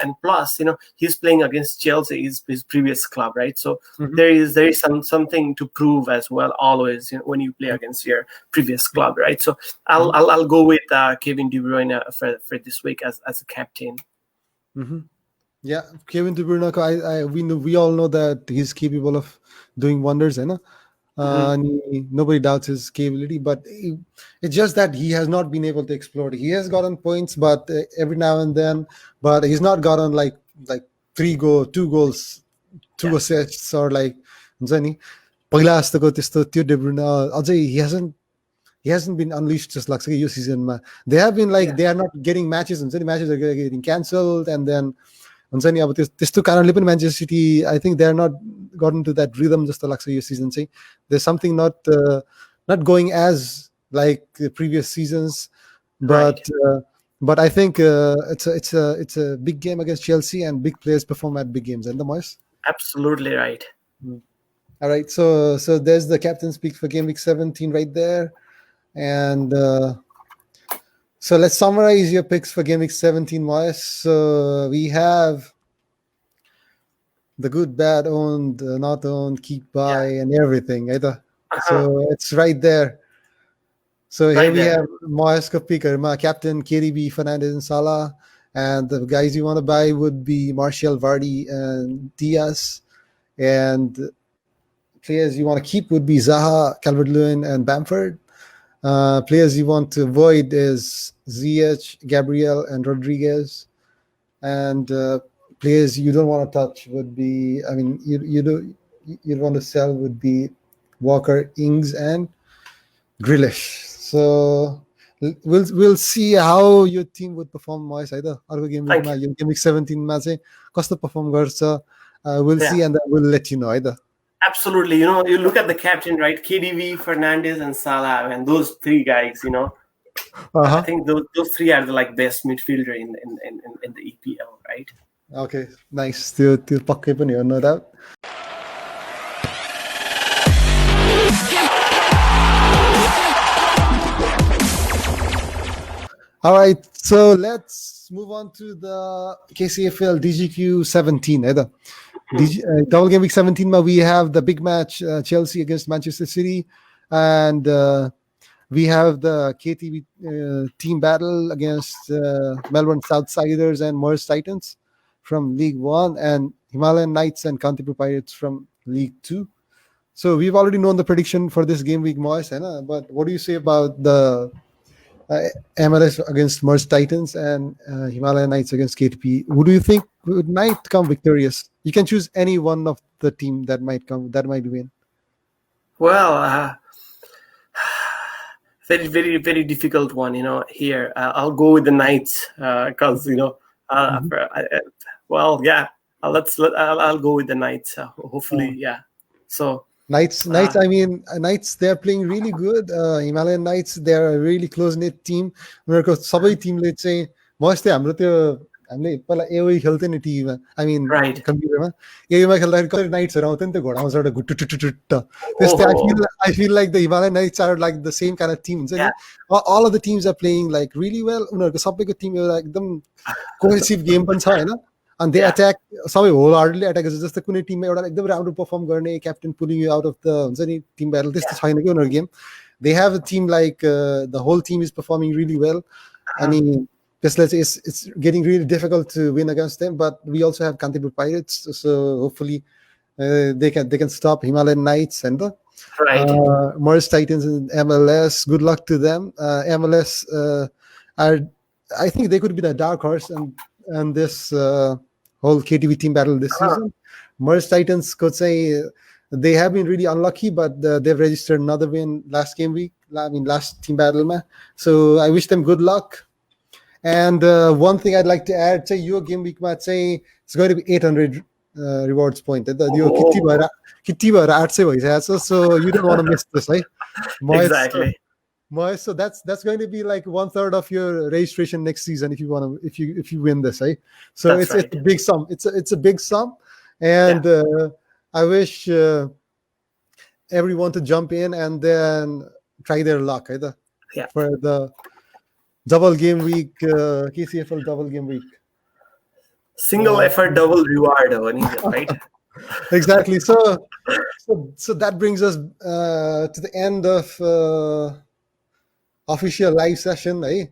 B: and plus he's playing against Chelsea, his previous club, right? So there is something to prove as well always when you play against your previous club, right? So I'll go with Kevin De Bruyne for this week as a captain.
A: Yeah, Kevin De Bruyne, we all know that he's capable of doing wonders, and nobody doubts his capability. But it's just that he has not been able to explore. He has gotten points, but every now and then, but he's not gotten like 2 goals, 2 assists, or like पहिला जस्तोको त्यस्तो त्यो De Bruyne अझै he hasn't been unleashed just like यो सिजनमा. They have been they are not getting matches, matches are getting cancelled, and then हुन्छ नि अब त्यस्तो कारणले पनि Manchester City, I think they are not gotten to that rhythm जस्तो लाग्छ यो season चाहिँ. There's something not going as like the previous seasons, but I think it's a big game against Chelsea, and big players perform at big games, and the Moyes.
B: Absolutely right.
A: All right, so there's the captain's pick for game week 17 right there, and so let's summarize your picks for game week 17, Moyes. So we have the good, bad, owned, not owned, keep, buy, and everything. Either. So it's right there. So here we have Moyes picker, my captain, Ktp, Fernandez, and Salah. And the guys you want to buy would be Martial, Vardy, and Diaz. And players you want to keep would be Zaha, Calvert-Lewin, and Bamford. Players you want to avoid is Ziyech, Gabrielle, and Rodriguez. And players you don't want to touch would be, you'd want to sell would be Walker, Ings, and Grillish. So we'll see how your team would perform, Moyes. Either अर्को game week 17 मा चाहिँ कस्तो perform गर्छ. We'll see, and then we'll let you know either.
B: Absolutely. You look at the captain, right? KDB, Fernandez, and Salah, and those three guys. I think those three are the best midfielder in the EPL, right?
A: Okay, nice. त्यो पक्कै पनि हो, no doubt. All right, so let's move on to the KCFL DGQ 17. Double game week 17, we have the big match Chelsea against Manchester City, and we have the KTV team battle against Melbourne Southsiders and Merse Titans from League 1, and Himalayan Knights and Kantipur Pirates from League 2. So we've already known the prediction for this game week, Moise, but what do you say about the MLS against Merse Titans and Himalayan Knights against KTP? Who do you think might come victorious? You can choose any one of the team that might win.
B: Well, very, very, very difficult one, here. I'll go with the Knights because, I'll go with the Knights. Hopefully, yeah. So
A: Knights. Knights. They're playing really good. Himalayan Knights. They're a really close-knit team. उनीहरूको सबै टिमले चाहिँ मस्ते हाम्रो त्यो हामीले पहिला AOE खेल्थ्यो नि टिभीमा. कम्प्युटरमा एओईमा खेल्दाखेरि कति नाइट्सहरू आउँथ्यो नि त्यो घोडामा एउटा गुट्टुटुटुट त्यस्तै I feel like the Himalayan Knights are like the same kind of team. All of the teams are playing like really well. उनीहरूको सबैको टिम एउटा एकदम कोहेसिभ गेम पनि छ हैन. And they attack, सबै wholeheartedly attack जस्तो कुनै टिममा एउटा एकदम राम्रो परफर्म गर्ने captain pulling you out of the हुन्छ नि टिम ब्याटल त्यस्तो छैन कि उनीहरूको game. They have a team like the whole team is performing really well. अनि त्यसलाई चाहिँ it's getting really difficult to win against them, but we also have Kantipur Pirates, so hopefully they can stop Himalayan Knights and the Merse Titans in MLS. Good luck to them. MLS I think they could be the dark horse and this whole KTV team battle this season. Merse Titans could say they have been really unlucky, but they've registered another win last game week. Last team battle. So I wish them good luck. And one thing I'd like to add, say your game week match, say it's going to be 800 rewards point. So you don't want to miss this, right?
B: Exactly.
A: So that's going to be like 1/3 of your registration next season if you win this, right? So it's a big sum. It's a big sum, and I wish everyone to jump in and then try their luck, either for the double game week, KCFL double game week.
B: Single effort, double reward, right?
A: Exactly. So that brings us to the end of official live session, eh?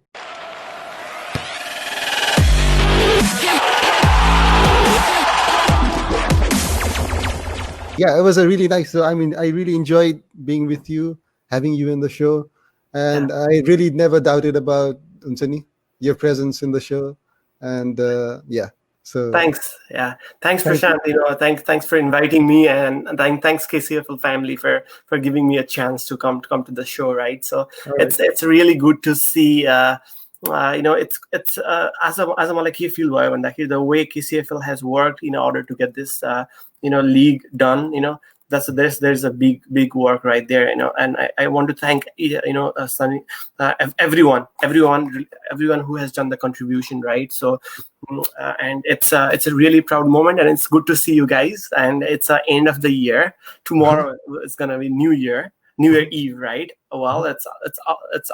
A: Yeah, it was a really nice. I really enjoyed being with you, having you in the show, and I really never doubted about your presence in the show, and So
B: thanks, thanks Prashant. Thanks for inviting me, and thanks KCFL family for giving me a chance to come to the show, right? So it's really good to see. It's as a molecule feel the way KCFL has worked in order to get this league done. There's a big work right there, and I want to thank Sunny, everyone who has done the contribution, right? So and it's a really proud moment, and it's good to see you guys. And it's end of the year. Tomorrow it's gonna be New Year Eve, right? Well, it's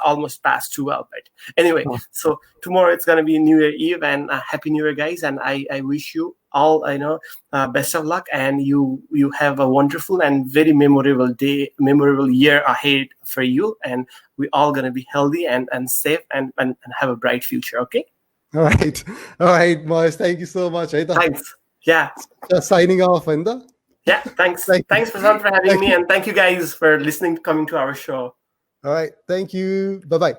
B: almost past 12, but anyway, so tomorrow it's gonna be New Year Eve, and Happy New Year, guys! And I wish you all best of luck, and you have a wonderful and very memorable year ahead for you, and we all gonna be healthy and safe and have a bright future. Okay.
A: All right, Mahesh. Thank you so much.
B: Thanks. Yeah.
A: Just signing off,
B: Yeah, thanks. Thanks, Prashant, for having me, and thank you guys for coming to our show.
A: All right. Thank you. Bye-bye.